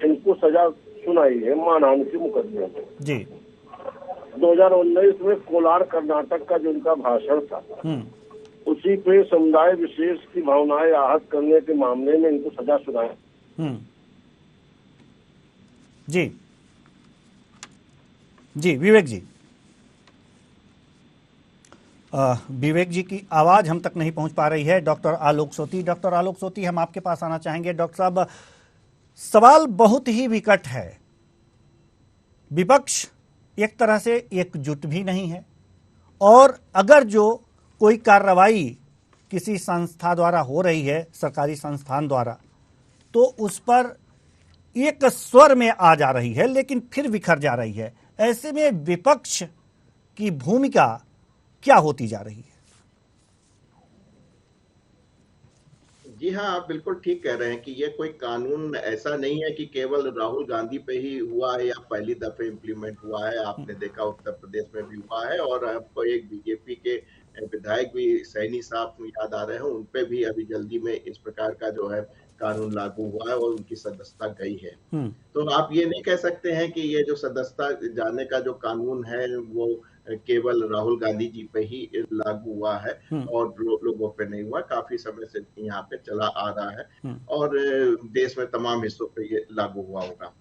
इनको सजा सुनाई है मानहानि के मुकदमे में। जी 2019 में कोलार कर्नाटक का जो उनका भाषण था उसी पे समुदाय विशेष की भावनाएं आहत करने के मामले में इनको सजा सुनाई। जी जी विवेक जी, विवेक जी की आवाज हम तक नहीं पहुंच पा रही है। डॉक्टर आलोक सोती, हम आपके पास आना चाहेंगे। डॉक्टर साहब, सवाल बहुत ही विकट है। विपक्ष एक तरह से एकजुट भी नहीं है और अगर जो कोई कार्रवाई किसी संस्था द्वारा हो रही है, सरकारी संस्थान द्वारा, तो उस पर एक स्वर में आ जा रही है लेकिन फिर बिखर जा रही है। ऐसे में विपक्ष की भूमिका क्या होती जा रही है? जी हाँ, आप बिल्कुल ठीक कह रहे हैं कि ये कोई कानून ऐसा नहीं है कि केवल राहुल गांधी पे ही हुआ है या पहली दफे इम्प्लीमेंट हुआ है। आपने देखा उत्तर प्रदेश में भी हुआ है और आपको एक बीजेपी के विधायक भी सैनी साहब याद आ रहे हैं, उन पे भी अभी जल्दी में इस प्रकार का जो है कानून लागू हुआ है और उनकी सदस्यता गई है। तो आप ये नहीं कह सकते हैं कि ये जो सदस्यता जाने का जो कानून है वो केवल राहुल गांधी जी पे ही लागू हुआ है और लोगों पे नहीं हुआ। काफी समय से यहाँ पे चला आ रहा है और देश में तमाम हिस्सों पे ये लागू हुआ होगा।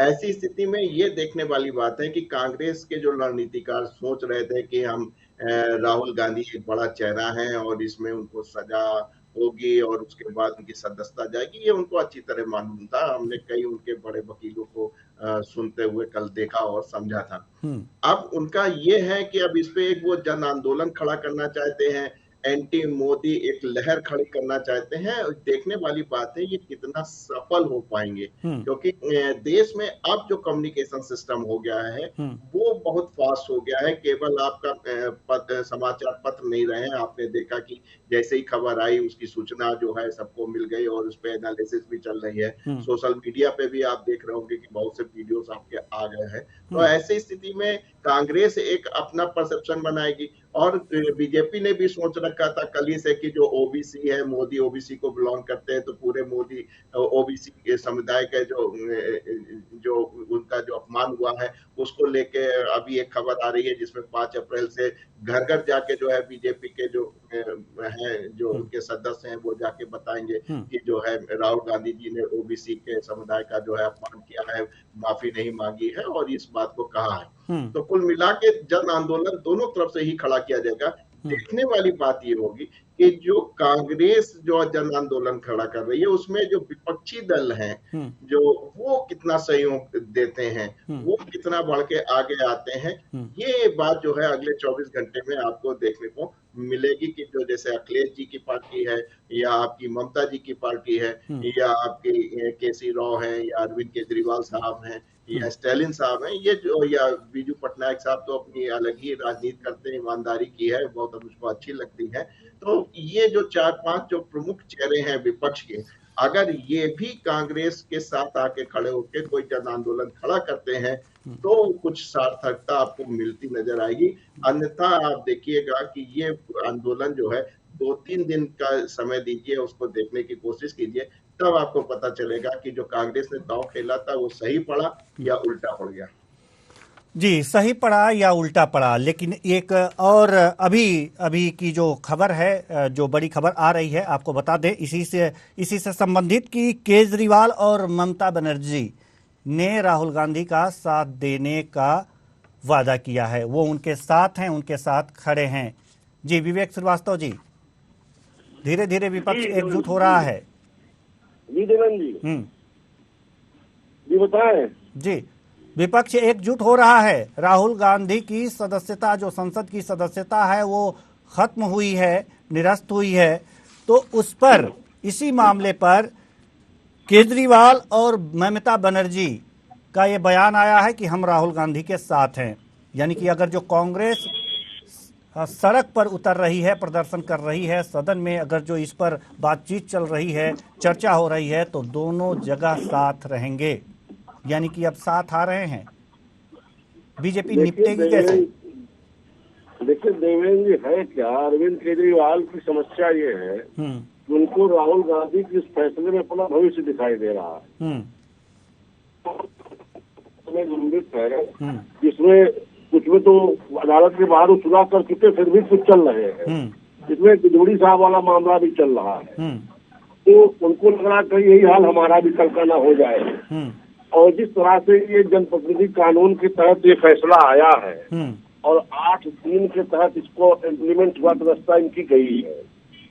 ऐसी स्थिति में ये देखने वाली बात है कि कांग्रेस के जो रणनीतिकार सोच रहे थे कि हम राहुल गांधी एक बड़ा चेहरा है और इसमें उनको सजा होगी और उसके बाद उनकी सदस्यता जाएगी, ये उनको अच्छी तरह मालूम था। हमने कई उनके बड़े वकीलों को सुनते हुए कल देखा और समझा था। अब उनका ये है कि अब इस पे एक वो जन आंदोलन खड़ा करना चाहते हैं, एंटी मोदी एक लहर खड़ी करना चाहते हैं। देखने वाली बात है ये कितना सफल हो पाएंगे, क्योंकि देश में अब जो कम्युनिकेशन सिस्टम हो गया है वो बहुत फास्ट हो गया है। केवल आपका समाचार पत्र नहीं रहे हैं, आपने देखा कि जैसे ही खबर आई उसकी सूचना जो है सबको मिल गई और उस पर एनालिसिस भी चल रही है। सोशल मीडिया पे भी आप देख रहे होंगे कि बहुत से वीडियोस आपके आ गए हैं। तो ऐसी स्थिति में कांग्रेस एक अपना परसेप्शन बनाएगी और बीजेपी ने भी सोच रखा था कल ही से कि जो ओबीसी है, मोदी ओबीसी को बिलोंग करते हैं, तो पूरे मोदी ओबीसी के समुदाय का जो उनका जो अपमान हुआ है उसको लेके अभी एक खबर आ रही है जिसमें 5 अप्रैल से घर घर जाके जो है बीजेपी के जो हैं जो उनके सदस्य हैं वो जाके बताएंगे कि जो है राहुल गांधी जी ने ओबीसी के समुदाय का जो है अपमान किया है, माफी नहीं मांगी है और इस बात को कहा है। तो कुल मिला के जन आंदोलन दोनों तरफ से ही खड़ा किया जाएगा। देखने वाली बात ये होगी कि जो कांग्रेस जो जन आंदोलन खड़ा कर रही है उसमें जो विपक्षी दल हैं जो वो कितना सहयोग देते हैं, वो कितना बढ़ के आगे आते हैं, ये बात जो है अगले 24 घंटे में आपको देखने को मिलेगी कि जो जैसे अखिलेश जी की पार्टी है या आपकी ममता जी की पार्टी है या आपकी केसी राव है या अरविंद केजरीवाल साहब हैं या स्टालिन साहब हैं, ये जो या बीजू पटनायक साहब तो अपनी अलग ही राजनीति करते हैं, ईमानदारी की है, बहुत मुझको अच्छी लगती है। तो ये जो 4-5 जो प्रमुख चेहरे हैं विपक्ष के, अगर ये भी कांग्रेस के साथ आके खड़े होकर कोई जन आंदोलन खड़ा करते हैं तो कुछ सार्थकता आपको मिलती नजर आएगी। अन्यथा आप देखिएगा कि ये आंदोलन जो है 2-3 दिन का समय दीजिए, उसको देखने की कोशिश कीजिए, तब आपको पता चलेगा कि जो कांग्रेस ने दांव खेला था वो सही पड़ा या उल्टा पड़ गया। जी, सही पड़ा या उल्टा पड़ा, लेकिन एक और अभी की जो खबर है, जो बड़ी खबर आ रही है, आपको बता दें इसी से संबंधित कि केजरीवाल और ममता बनर्जी ने राहुल गांधी का साथ देने का वादा किया है। वो उनके साथ हैं, उनके साथ खड़े हैं। जी विवेक श्रीवास्तव जी, धीरे धीरे विपक्ष एकजुट हो रहा है। जी देवेंद्र जी, जी बताएं। जी, विपक्ष एकजुट हो रहा है। राहुल गांधी की सदस्यता, जो संसद की सदस्यता है, वो खत्म हुई है, निरस्त हुई है। तो उस पर, इसी मामले पर केजरीवाल और ममता बनर्जी का ये बयान आया है कि हम राहुल गांधी के साथ हैं। यानी कि अगर जो कांग्रेस सड़क पर उतर रही है, प्रदर्शन कर रही है, सदन में अगर जो इस पर बातचीत चल रही है, चर्चा हो रही है, तो दोनों जगह साथ रहेंगे। यानी कि अब साथ आ रहे हैं। बीजेपी निपटेगी कैसे? देखिए देवेंद्र जी, है क्या, अरविंद केजरीवाल की समस्या ये है कि उनको राहुल गांधी के इस फैसले में अपना भविष्य दिखाई दे रहा है। लंबित है जिसमें कुछ में तो अदालत के बाहर चुनाव कर चुके, फिर भी कुछ चल रहे हैं। जिसमें बिजोड़ी साहब वाला मामला भी चल रहा है। तो उनको लग रहा है यही हाल हमारा भी कल का ना हो जाए। और जिस तरह से ये जनप्रतिनिधि कानून के तहत ये फैसला आया है और 8 दिन के तहत इसको इम्प्लीमेंट हुआ, व्यवस्था इनकी गई है।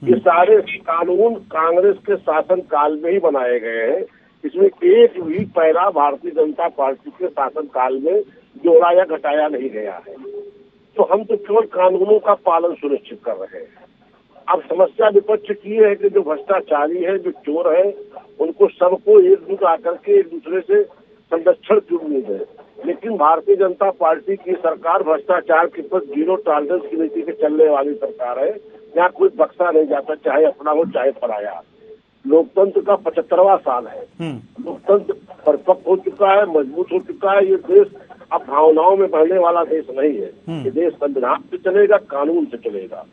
ये सारे कानून कांग्रेस के शासन काल में ही बनाए गए हैं। इसमें एक भी पैरा भारतीय जनता पार्टी के शासन काल में जोड़ा या घटाया नहीं गया है। तो हम तो केवल कानूनों का पालन सुनिश्चित कर रहे हैं। अब समस्या विपक्ष की है कि जो भ्रष्टाचारी है, जो चोर है, उनको सबको एकजुट आकर के एक दूसरे से संरक्षण की उम्मीद है। लेकिन भारतीय जनता पार्टी की सरकार भ्रष्टाचार के प्रति 0 टॉलरेंस की नीति पे चलने वाली सरकार है। यहाँ कोई बख्शा नहीं जाता, चाहे अपना हो चाहे पराया। लोकतंत्र का 75वां साल है। लोकतंत्र परिपक्व हो चुका है, मजबूत हो चुका है। ये देश अब भावनाओं में बढ़ने वाला देश नहीं है। ये देश संविधान से चलेगा, कानून से चलेगा,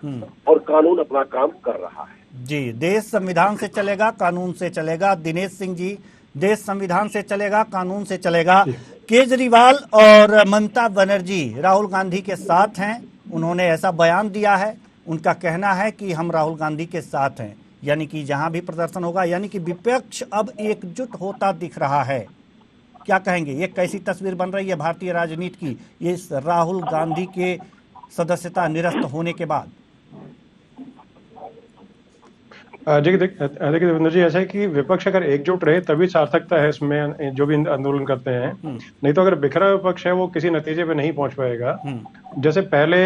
और कानून अपना काम कर रहा है। जी, देश संविधान से चलेगा, कानून से चलेगा। दिनेश सिंह जी, देश संविधान से चलेगा, कानून से चलेगा। केजरीवाल और ममता बनर्जी राहुल गांधी के साथ हैं। उन्होंने ऐसा बयान दिया है। उनका कहना है कि हम राहुल गांधी के साथ हैं। यानी कि जहां भी प्रदर्शन होगा, यानी कि विपक्ष अब एकजुट होता दिख रहा है। क्या कहेंगे, ये कैसी तस्वीर बन रही है भारतीय राजनीति की, ये राहुल गांधी के सदस्यता निरस्त होने के बाद? देखिए देवेंद्र जी, ऐसा है कि विपक्ष अगर एकजुट रहे तभी सार्थकता है इसमें, जो भी आंदोलन करते हैं। नहीं तो अगर बिखरा विपक्ष है वो किसी नतीजे पे नहीं पहुंच पाएगा। जैसे पहले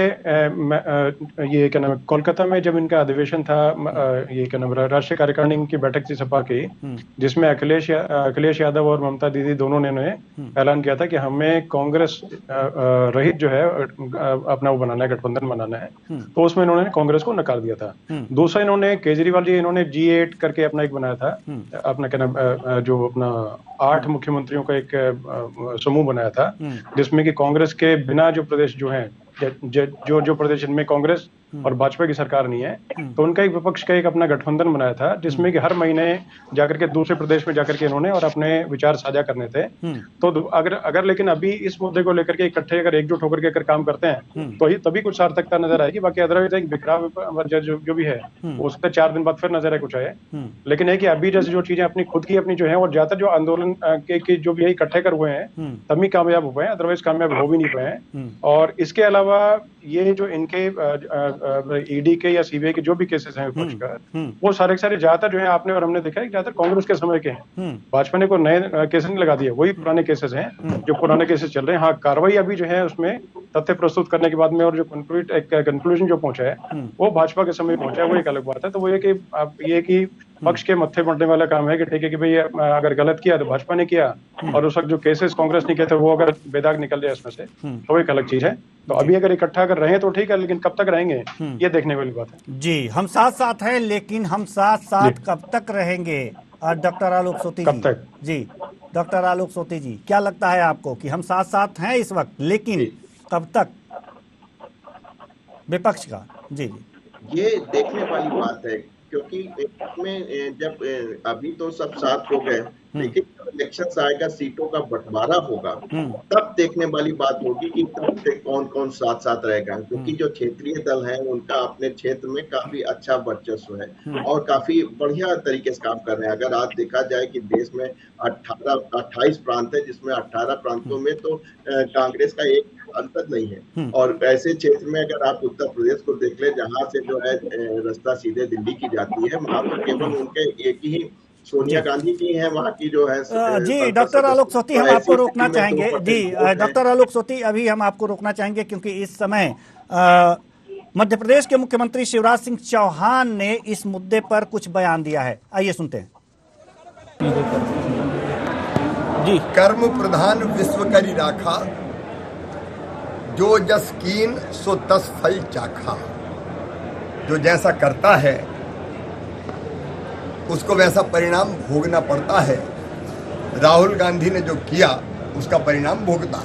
ये क्या नाम है, कोलकाता में जब इनका अधिवेशन था, ये क्या नाम, राष्ट्रीय कार्यकारिणी की बैठक थी सपा की, जिसमें अखिलेश यादव और ममता दीदी दोनों ने ऐलान किया था कि हमें कांग्रेस रहित जो है अपना वो बनाना है, गठबंधन बनाना है। तो उसमें इन्होंने कांग्रेस को नकार दिया था। दूसरा, इन्होंने केजरीवाल जी इन्होंने G8 करके अपना एक बनाया था, अपना क्या नाम, जो अपना 8 मुख्यमंत्रियों का एक समूह बनाया था, जिसमें कि कांग्रेस के बिना जो प्रदेश जो हैं, जो प्रदेश इनमें कांग्रेस और भाजपा की सरकार नहीं है, तो उनका एक विपक्ष का एक अपना गठबंधन बनाया था, जिसमें कि हर महीने जाकर के दूसरे प्रदेश में जाकर के इन्होंने और अपने विचार साझा करने थे। तो अगर लेकिन अभी इस मुद्दे को लेकर के इकट्ठे अगर एकजुट होकर के अगर काम करते हैं तो ही तभी कुछ सार्थकता नजर आएगी। बाकी अदरवाइज एक बिखरा जो भी है उसका 4 दिन बाद फिर नजर आए कुछ आए। लेकिन है कि अभी जैसे जो चीजें अपनी खुद की अपनी जो है, और ज्यादातर जो आंदोलन के जो भी है इकट्ठे कर हुए हैं तभी कामयाब हो पाए, अदरवाइज कामयाब हो भी नहीं पाए। और इसके अलावा ये जो इनके ईडी के या सीबीआई के जो भी केसेस हैं विपक्ष का, वो सारे ज्यादातर जो है आपने और हमने देखा है ज्यादातर कांग्रेस के समय के हैं। भाजपा ने कोई नए केसेस नहीं लगा दिए, वही पुराने केसेस हैं जो पुराने केसेस चल रहे हैं। हाँ, कार्रवाई अभी जो है उसमें तथ्य प्रस्तुत करने के बाद में और जो कंक्लूजन जो पहुंचा है वो भाजपा के समय पहुंचा है, वो एक अलग बात है। तो वो ये कि पक्ष के मत्थे बढ़ने वाला काम है कि ठीक है कि भाई अगर गलत किया तो भाजपा ने किया, और उस वक्त जो केसेस कांग्रेस ने किए थे वो अगर बेदाग निकल जाए इसमें से तो एक अलग चीज है। तो अभी अगर इकट्ठा अगर रहे तो ठीक है, लेकिन कब तक रहेंगे ये देखने वाली बात है। जी, हम साथ साथ हैं, लेकिन हम साथ साथ कब तक रहेंगे? डॉक्टर आलोक सोती कब तक? जी, डॉक्टर आलोक सोती जी, क्या लगता है आपको कि हम साथ साथ हैं इस वक्त, लेकिन कब तक विपक्ष का? जी, ये देखने वाली बात है, क्योंकि इसमें जब अभी तो सब साथ हो गए, लेकिन जब इलेक्शन आएगा, सीटों का बंटवारा होगा, तब देखने वाली बात होगी कि तब से कौन कौन साथ साथ रहेगा, क्योंकि जो क्षेत्रीय दल है उनका अपने क्षेत्र में काफी अच्छा वर्चस्व है और काफी बढ़िया तरीके से काम कर रहे हैं। अगर आज देखा जाए कि देश में 28 प्रांत है, जिसमें 18 प्रांतों में तो कांग्रेस का एक अंतर नहीं है, और ऐसे क्षेत्र में अगर आप उत्तर प्रदेश को देख ले, जहां से जो है रास्ता सीधे दिल्ली की जाती है, वहां तो केवल उनके एक ही सोनिया गांधी की है वहाँ की जो है। जी डॉक्टर आलोक सोती, हम आपको रोकना चाहेंगे। जी डॉक्टर आलोक सोती, अभी हम आपको रोकना चाहेंगे क्योंकि इस समय मध्य प्रदेश के मुख्यमंत्री शिवराज सिंह चौहान ने इस मुद्दे पर कुछ बयान दिया है, आइए सुनते हैं। जी, कर्म प्रधान विश्व करी राखा, जो जस कीन सो तस फल चाखा। जो जैसा करता है उसको वैसा परिणाम भोगना पड़ता है। राहुल गांधी ने जो किया उसका परिणाम भोगता।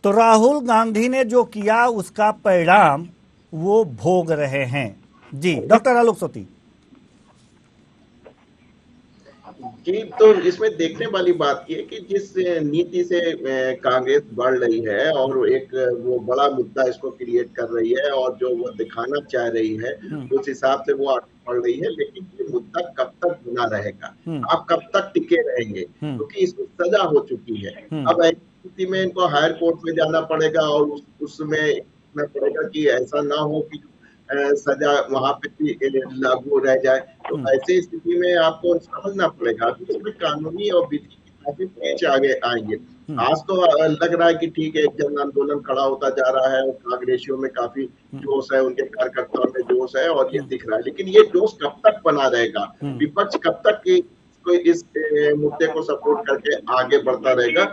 तो राहुल गांधी ने जो किया उसका परिणाम वो भोग रहे हैं। जी डॉक्टर आलोक सोती। जी, तो इसमें देखने वाली बात ये है कि जिस नीति से कांग्रेस बढ़ रही है और एक वो बड़ा मुद्दा इसको क्रिएट कर रही है और जो वो दिखाना चाह रही है, उस हिसाब से वो आगे बढ़ रही है, लेकिन ये मुद्दा कब तक बना रहेगा, आप कब तक टिके रहेंगे, क्योंकि इसमें सजा हो चुकी है। अब ऐसी स्थिति में इनको हायर कोर्ट में जाना पड़ेगा और उसमें देखना पड़ेगा कि ऐसा ना हो कि सजा वहां पे भी लागू रह जाए। तो ऐसी स्थिति में आपको समझना पड़ेगा कि इसमें कानूनी और विधि की काफी पीछे आगे आएंगे। आज तो लग रहा है कि ठीक है, एक जन आंदोलन खड़ा होता जा रहा है और कांग्रेसियों में काफी जोश है, उनके कार्यकर्ताओं में जोश है और ये दिख रहा है, लेकिन ये जोश कब तक बना रहेगा, विपक्ष कब तक इस मुद्दे को सपोर्ट करके आगे बढ़ता रहेगा,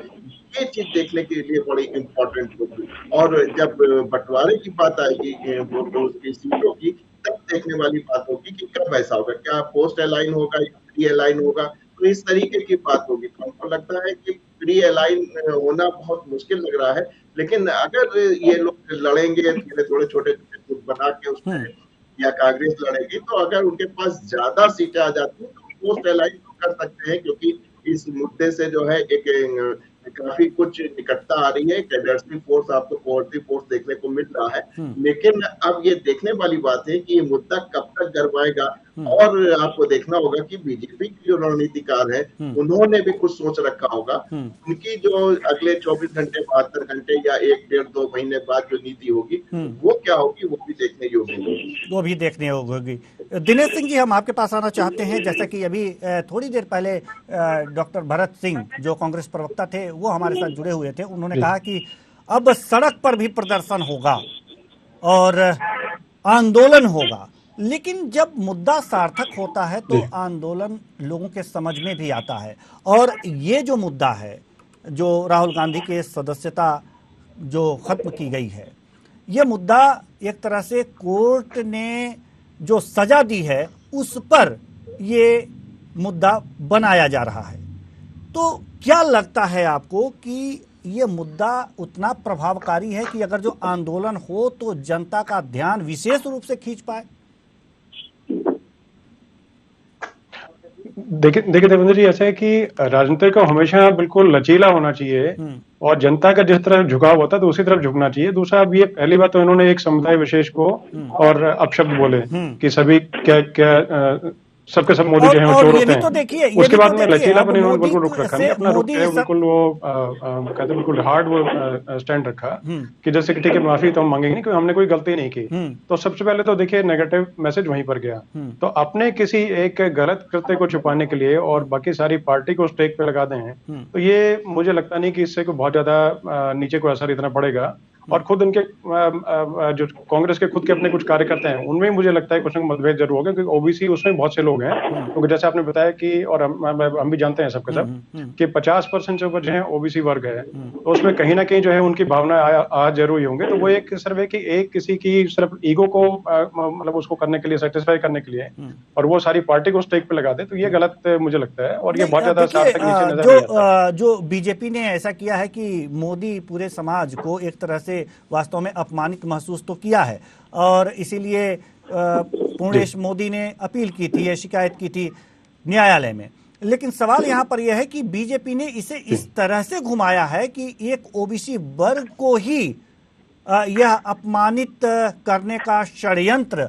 ये चीज देखने के लिए बड़ी इम्पोर्टेंट होगी। और जब बंटवारे की बात आएगी की सीटों की, तब देखने वाली बात होगी कि कब ऐसा होगा, क्या पोस्ट अलाइन होगा या प्री अलाइन होगा, तो इस तरीके की बात होगी। तो हमको लगता है कि प्री अलाइन होना बहुत मुश्किल लग रहा है, लेकिन अगर ये लोग लड़ेंगे थोड़े छोटे ग्रुप बना के उसमें या कांग्रेस लड़ेगी, तो अगर उनके पास ज्यादा सीटें आ जाती है तो पोस्ट अलाइन तो कर सकते हैं, क्योंकि इस मुद्दे से जो है एक काफी कुछ निकटता आ रही है। कैडेट्री फोर्स, आपको कोऑर्डिनेटिव फोर्स देखने को मिल रहा है, लेकिन अब ये देखने वाली बात है कि ये मुद्दा कब तक गरमाएगा। और आपको देखना होगा कि बीजेपी की जो रणनीतिकार है, उन्होंने भी कुछ सोच रखा होगा। उनकी जो अगले 24 घंटे 72 घंटे या 1-1.5-2 महीने बाद जो नीति होगी, वो क्या होगी, वो भी देखने योग्य होगी, वो भी देखने योग्य होगी। दिनेश सिंह जी, हम आपके पास आना चाहते हैं। जैसा कि अभी थोड़ी देर पहले डॉक्टर भरत सिंह जो कांग्रेस प्रवक्ता थे वो हमारे साथ जुड़े हुए थे, उन्होंने कहा कि अब सड़क पर भी प्रदर्शन होगा और आंदोलन होगा, लेकिन जब मुद्दा सार्थक होता है तो आंदोलन लोगों के समझ में भी आता है। और ये जो मुद्दा है, जो राहुल गांधी के सदस्यता जो खत्म की गई है, ये मुद्दा एक तरह से कोर्ट ने जो सजा दी है उस पर ये मुद्दा बनाया जा रहा है। तो क्या लगता है आपको कि ये मुद्दा उतना प्रभावकारी है कि अगर जो आंदोलन हो तो जनता का ध्यान विशेष रूप से खींच पाए? देखिए देवेंद्र जी, ऐसा है कि राजनीति को हमेशा बिल्कुल लचीला होना चाहिए और जनता का जिस तरफ झुकाव होता है तो उसी तरफ झुकना चाहिए। दूसरा, अब ये पहली बात तो इन्होंने एक समुदाय विशेष को और अपशब्द बोले कि सभी क्या सबके सब मोदी जो है वो चोर होते हैं। तो देखिए, उसके बाद में लचीलापन इन्होंने बिल्कुल रुक रखा नहीं, अपना रुक बिल्कुल वो कहते बिल्कुल हार्ड वो स्टैंड रखा कि जैसे कि ठीक है, माफी तो हम मांगेंगे नहीं क्योंकि हमने कोई गलती नहीं की। तो सबसे पहले तो देखिए नेगेटिव मैसेज वहीं पर गया। तो अपने किसी एक गलत कृत्य को छुपाने के लिए और बाकी सारी पार्टी को स्टेक पे लगा दें, तो ये मुझे लगता नहीं कि इससे कोई बहुत ज्यादा नीचे को असर इतना पड़ेगा। और खुद उनके जो कांग्रेस के खुद के अपने कुछ कार्यकर्ता हैं, उनमें मुझे लगता है कुछ मतभेद जरूर होगा, क्योंकि ओबीसी उसमें बहुत से लोग हैं। क्योंकि जैसे आपने बताया कि और हम भी जानते हैं सबके सब कि 50% से ऊपर जो है ओबीसी वर्ग है, तो उसमें कहीं ना कहीं जो है उनकी भावना आज जरूर होंगे। तो वो एक सर्वे की एक किसी की सिर्फ ईगो को मतलब उसको करने के लिए, सेटिस्फाई करने के लिए, और वो सारी पार्टी को स्टेक पे लगा दे, तो ये गलत मुझे लगता है। और ये बहुत ज्यादा सार्थक नीचे नजर नहीं आता। जो बीजेपी ने ऐसा किया है कि मोदी पूरे समाज को एक तरह से वास्तव में अपमानित महसूस तो किया है, और इसीलिए पूर्णेश मोदी ने अपील की थी, शिकायत की थी न्यायालय में। लेकिन सवाल यहाँ पर यह है कि बीजेपी ने इसे इस तरह से घुमाया है कि एक ओबीसी वर्ग को ही यह अपमानित करने का षड्यंत्र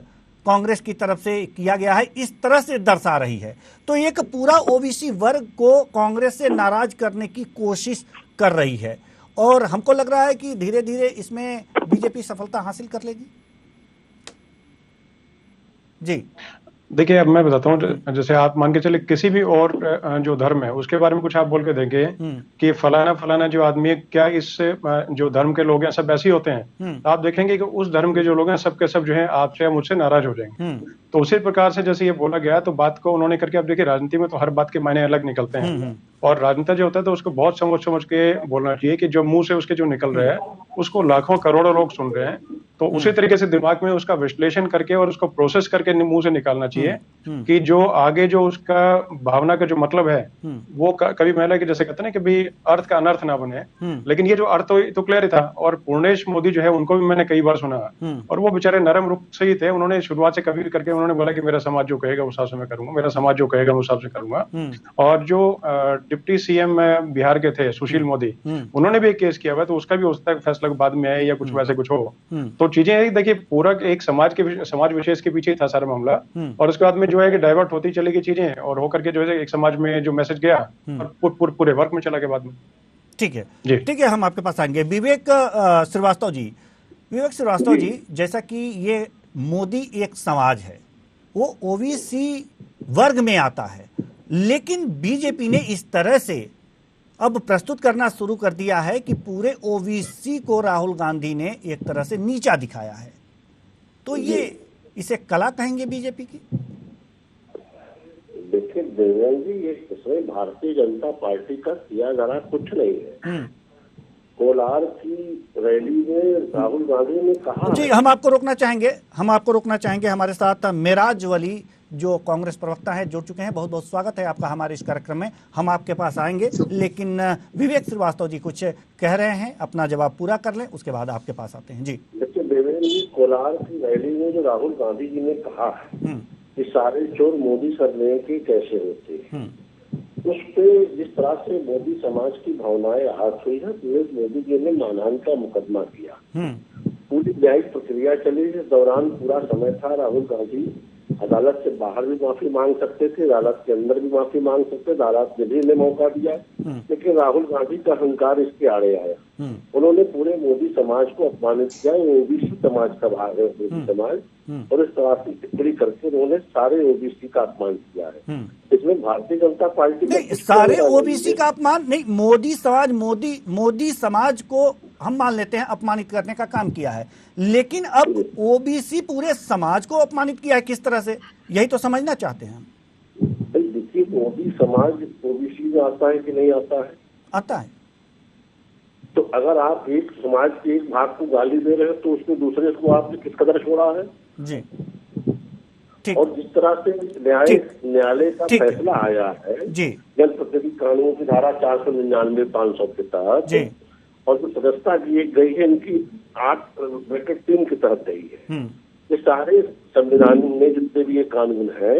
कांग्रेस की तरफ से किया गया है, इस तरह से दर्शा रही है। तो एक पूरा ओबीसी वर्ग को कांग्रेस से नाराज करने की कोशिश कर रही है और हमको लग रहा है कि धीरे धीरे इसमें बीजेपी सफलता हासिल कर लेगी। जी देखिए, अब मैं बताता हूँ, जैसे आप मान के चले किसी भी और जो धर्म है उसके बारे में कुछ आप बोल के देंगे कि फलाना जो आदमी है, क्या इस जो धर्म के लोग हैं सब ऐसे ही होते हैं, तो आप देखेंगे कि उस धर्म के जो लोग हैं सब के सब जो है आपसे या मुझसे नाराज हो जाएंगे। तो उसी प्रकार से जैसे ये बोला गया, तो बात को उन्होंने करके, अब देखिए राजनीति में तो हर बात के मायने अलग निकलते हैं और राजनेता जो होता है तो उसको बहुत समझ के बोलना चाहिए कि जो मुंह से उसके जो निकल रहे हैं उसको लाखों करोड़ों लोग सुन रहे हैं, तो उसी तरीके से दिमाग में उसका विश्लेषण करके और उसको प्रोसेस करके मुंह से निकालना चाहिए कि जो आगे जो उसका भावना का जो मतलब है वो कभी महिला की जैसे कहते हैं ना कि भाई अर्थ का अनर्थ ना बने, लेकिन ये जो अर्थ तो क्लियर था। और पूर्णेश मोदी जो है उनको भी मैंने कई बार सुना और वो बेचारे नरम रूप से ही थे, उन्होंने शुरुआत से कभी करके उन्होंने बोला कि मेरा समाज जो कहेगा उस हिसाब से मैं करूंगा, मेरा समाज जो कहेगा उस हिसाब से करूंगा। और जो डिप्टी सीएम बिहार के थे सुशील मोदी, उन्होंने भी एक केस किया हुआ, तो उसका भी हो सकता है फैसला बाद में आए या कुछ वैसे कुछ हो। तो चीजें देखिए पूरा एक समाज विशेष के पीछे था सारा मामला, और उसके बाद में जो है कि डाइवर्ट होती चली गई चीजें और होकर के जो है एक समाज में जो मैसेज गया और पूरे वर्क में चला गया बाद में। ठीक है, ठीक है, हम आपके पास आएंगे। विवेक श्रीवास्तव जी, जैसा कि ये मोदी एक समाज है, वो ओबीसी वर्ग में आता है, लेकिन बीजेपी ने इस तरह से अब प्रस्तुत करना शुरू कर दिया है कि पूरे ओबीसी को राहुल गांधी ने एक तरह से नीचा दिखाया है। तो ये इसे कला कहेंगे बीजेपी की? देखिए देवेंद्र जी, ये इसमें भारतीय जनता पार्टी का किया जरा कुछ नहीं है। कोलार की रैली में राहुल गांधी ने कहा जी, हम आपको रोकना चाहेंगे। हमारे साथ मेराज वली जो कांग्रेस प्रवक्ता है जुड़ चुके हैं। बहुत बहुत स्वागत है आपका हमारे इस कार्यक्रम में, हम आपके पास आएंगे, लेकिन विवेक श्रीवास्तव जी कुछ कह रहे हैं, अपना जवाब पूरा कर लें, उसके बाद आपके पास आते हैं। जी देखिए देवेंद्र जी, कोलार की रैली में जो राहुल गांधी जी ने कहा है कि सारे चोर मोदी सरने के कैसे होते हैं, उस पे जिस तरह से मोदी समाज की भावनाएं आहत हुई है, मोदी जी ने मानहानि का मुकदमा किया। पूरी न्यायिक प्रक्रिया चली, इस दौरान पूरा समय था राहुल गांधी अदालत से बाहर भी माफी मांग सकते थे, अदालत के अंदर भी माफी मांग सकते थे, अदालत ने भी इन्हें मौका दिया, लेकिन राहुल गांधी का अहंकार इसके आड़े आया। उन्होंने पूरे मोदी समाज को अपमानित किया, ओबीसी समाज का भाग है मोदी समाज, और इस तरह की टिप्पणी करके उन्होंने सारे ओबीसी का अपमान किया है। इसमें भारतीय जनता पार्टी नहीं, सारे ओबीसी का अपमान नहीं, मोदी समाज को हम मान लेते हैं अपमानित करने का काम किया है, लेकिन अब ओबीसी पूरे समाज को अपमानित किया है किस तरह से, यही तो समझना चाहते हैं हम। देखिए मोदी समाज ओबीसी में आता है कि नहीं आता है? आता है। तो अगर आप एक समाज के एक भाग को गाली दे रहे हो तो उसमें दूसरे को आपने किस कदर छोड़ा है? जी ठीक। और जिस तरह से न्यायालय का फैसला आया है जनप्रतिनिधि कानून की धारा 499-500 के तहत, और जो सदस्यता दी गई है इनकी 8(3) के तहत गई है। ये सारे संविधान में जितने भी ये कानून है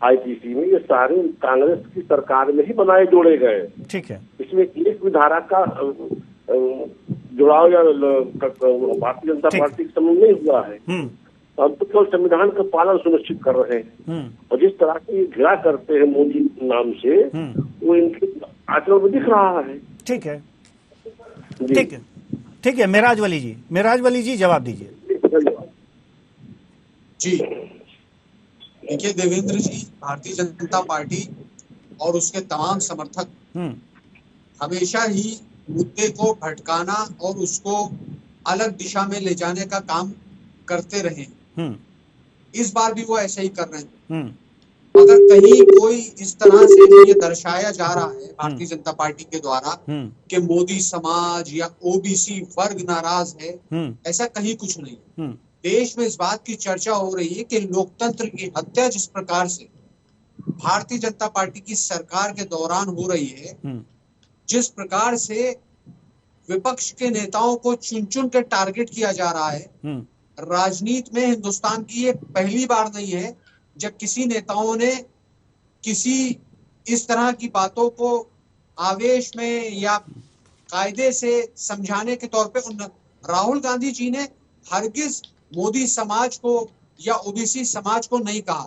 आईपीसी में, ये सारे कांग्रेस की सरकार में ही बनाए जोड़े गए। ठीक है, इसमें एक भी धारा का जुड़ाव या भारतीय जनता पार्टी के समझ नहीं हुआ है। हम तो केवल संविधान का पालन सुनिश्चित कर रहे हैं, और जिस तरह की घृणा करते हैं मोदी नाम से, वो इनके आचरण में दिख रहा है। ठीक है, ठीक है। मेराज वली जी जवाब दीजिए। जी देखिए देवेंद्र जी, भारतीय जनता पार्टी और उसके तमाम समर्थक हमेशा ही मुद्दे को भटकाना और उसको अलग दिशा में ले जाने का काम करते रहे। इस बार भी वो ऐसा ही कर रहे हैं। अगर कहीं कोई इस तरह से ये दर्शाया जा रहा है भारतीय जनता पार्टी के द्वारा कि मोदी समाज या ओबीसी वर्ग नाराज है, ऐसा कहीं कुछ नहीं। देश में इस बात की चर्चा हो रही है कि लोकतंत्र की हत्या जिस प्रकार से भारतीय जनता पार्टी की सरकार के दौरान हो रही है, जिस प्रकार से विपक्ष के नेताओं को चुन चुन के टारगेट किया जा रहा है, राजनीति में हिंदुस्तान की ये पहली बार नहीं है जब किसी नेताओं ने किसी इस तरह की बातों को आवेश में या कायदे से समझाने के तौर पे राहुल गांधी जी ने हरगिज मोदी समाज को या ओबीसी समाज को नहीं कहा।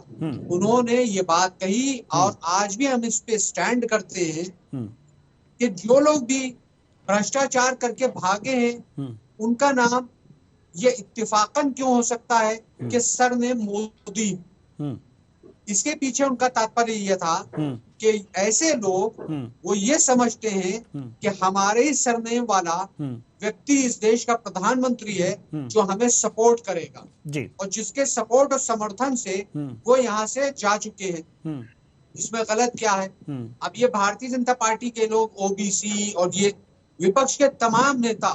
उन्होंने ये बात कही और आज भी हम इस पे स्टैंड करते हैं कि जो लोग भी भ्रष्टाचार करके भागे हैं उनका नाम ये इत्तेफाकन क्यों हो सकता है कि सरनेम मोदी। इसके पीछे उनका तात्पर्य ये था कि ऐसे लोग वो ये समझते हैं कि हमारे ही सरनेम वाला व्यक्ति इस देश का प्रधानमंत्री है जो हमें सपोर्ट करेगा जी। और जिसके सपोर्ट और समर्थन से वो यहाँ से जा चुके हैं। इसमें गलत क्या है? अब ये भारतीय जनता पार्टी के लोग, ओबीसी और ये विपक्ष के तमाम नेता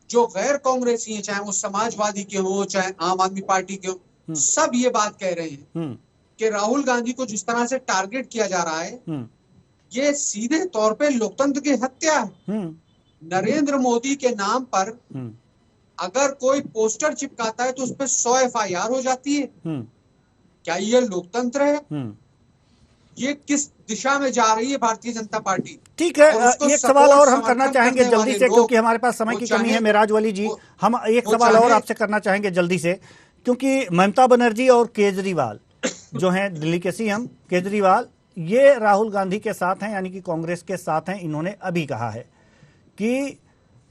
जो गैर कांग्रेसी हैं, चाहे वो समाजवादी के हो चाहे आम आदमी पार्टी के हो, सब ये बात कह रहे हैं कि राहुल गांधी को जिस तरह से टारगेट किया जा रहा है ये सीधे तौर पे लोकतंत्र की हत्या है। नरेंद्र मोदी के नाम पर अगर कोई पोस्टर चिपकाता है तो उस पर 100 FIR हो जाती है। क्या ये लोकतंत्र है? ये किस दिशा में जा रही है भारतीय जनता पार्टी? ठीक है, एक सवाल और हम करना चाहेंगे जल्दी से, क्योंकि हमारे पास समय की कमी है। मेराज वली जी, हम एक सवाल और आपसे करना चाहेंगे जल्दी से, क्योंकि ममता बनर्जी और केजरीवाल जो हैं दिल्ली के सीएम केजरीवाल, ये राहुल गांधी के साथ हैं, यानी कि कांग्रेस के साथ हैं। इन्होंने अभी कहा है कि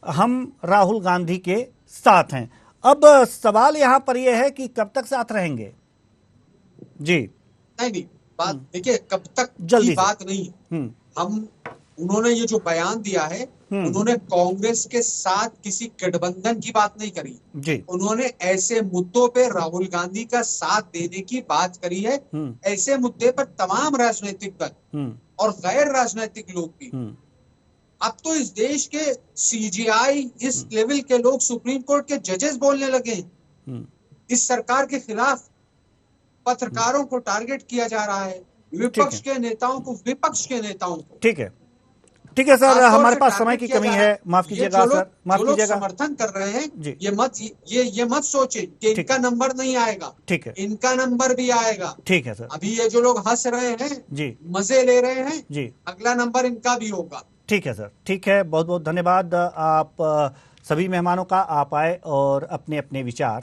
हम राहुल गांधी के साथ हैं। अब सवाल यहां पर यह है कि कब तक साथ रहेंगे? जी नहीं, बात देखिए, कब तक जल्दी की बात नहीं है। उन्होंने ये जो बयान दिया है, उन्होंने कांग्रेस के साथ किसी गठबंधन की बात नहीं करी जी। उन्होंने ऐसे मुद्दों पे राहुल गांधी का साथ देने की बात करी है। ऐसे मुद्दे पर तमाम राजनीतिक दल और गैर राजनीतिक लोग भी, अब तो इस देश के CGI इस लेवल के लोग, सुप्रीम कोर्ट के जजेस बोलने लगे हैं। इस सरकार के खिलाफ पत्रकारों को टारगेट किया जा रहा है, विपक्ष के नेताओं को, विपक्ष के नेताओं को। ठीक है, ठीक है सर, हमारे पास समय की कमी है, माफ कीजिएगा सर, माफ कीजिएगा। समर्थन कर रहे हैं ये मत सोचे कि इनका नंबर नहीं आएगा। ठीक है, इनका नंबर भी आएगा। ठीक है सर। अभी ये जो लोग हंस रहे हैं जी, मजे ले रहे हैं जी, अगला नंबर इनका भी होगा। ठीक है सर, ठीक है, बहुत बहुत धन्यवाद आप सभी मेहमानों का। आप आए और अपने अपने विचार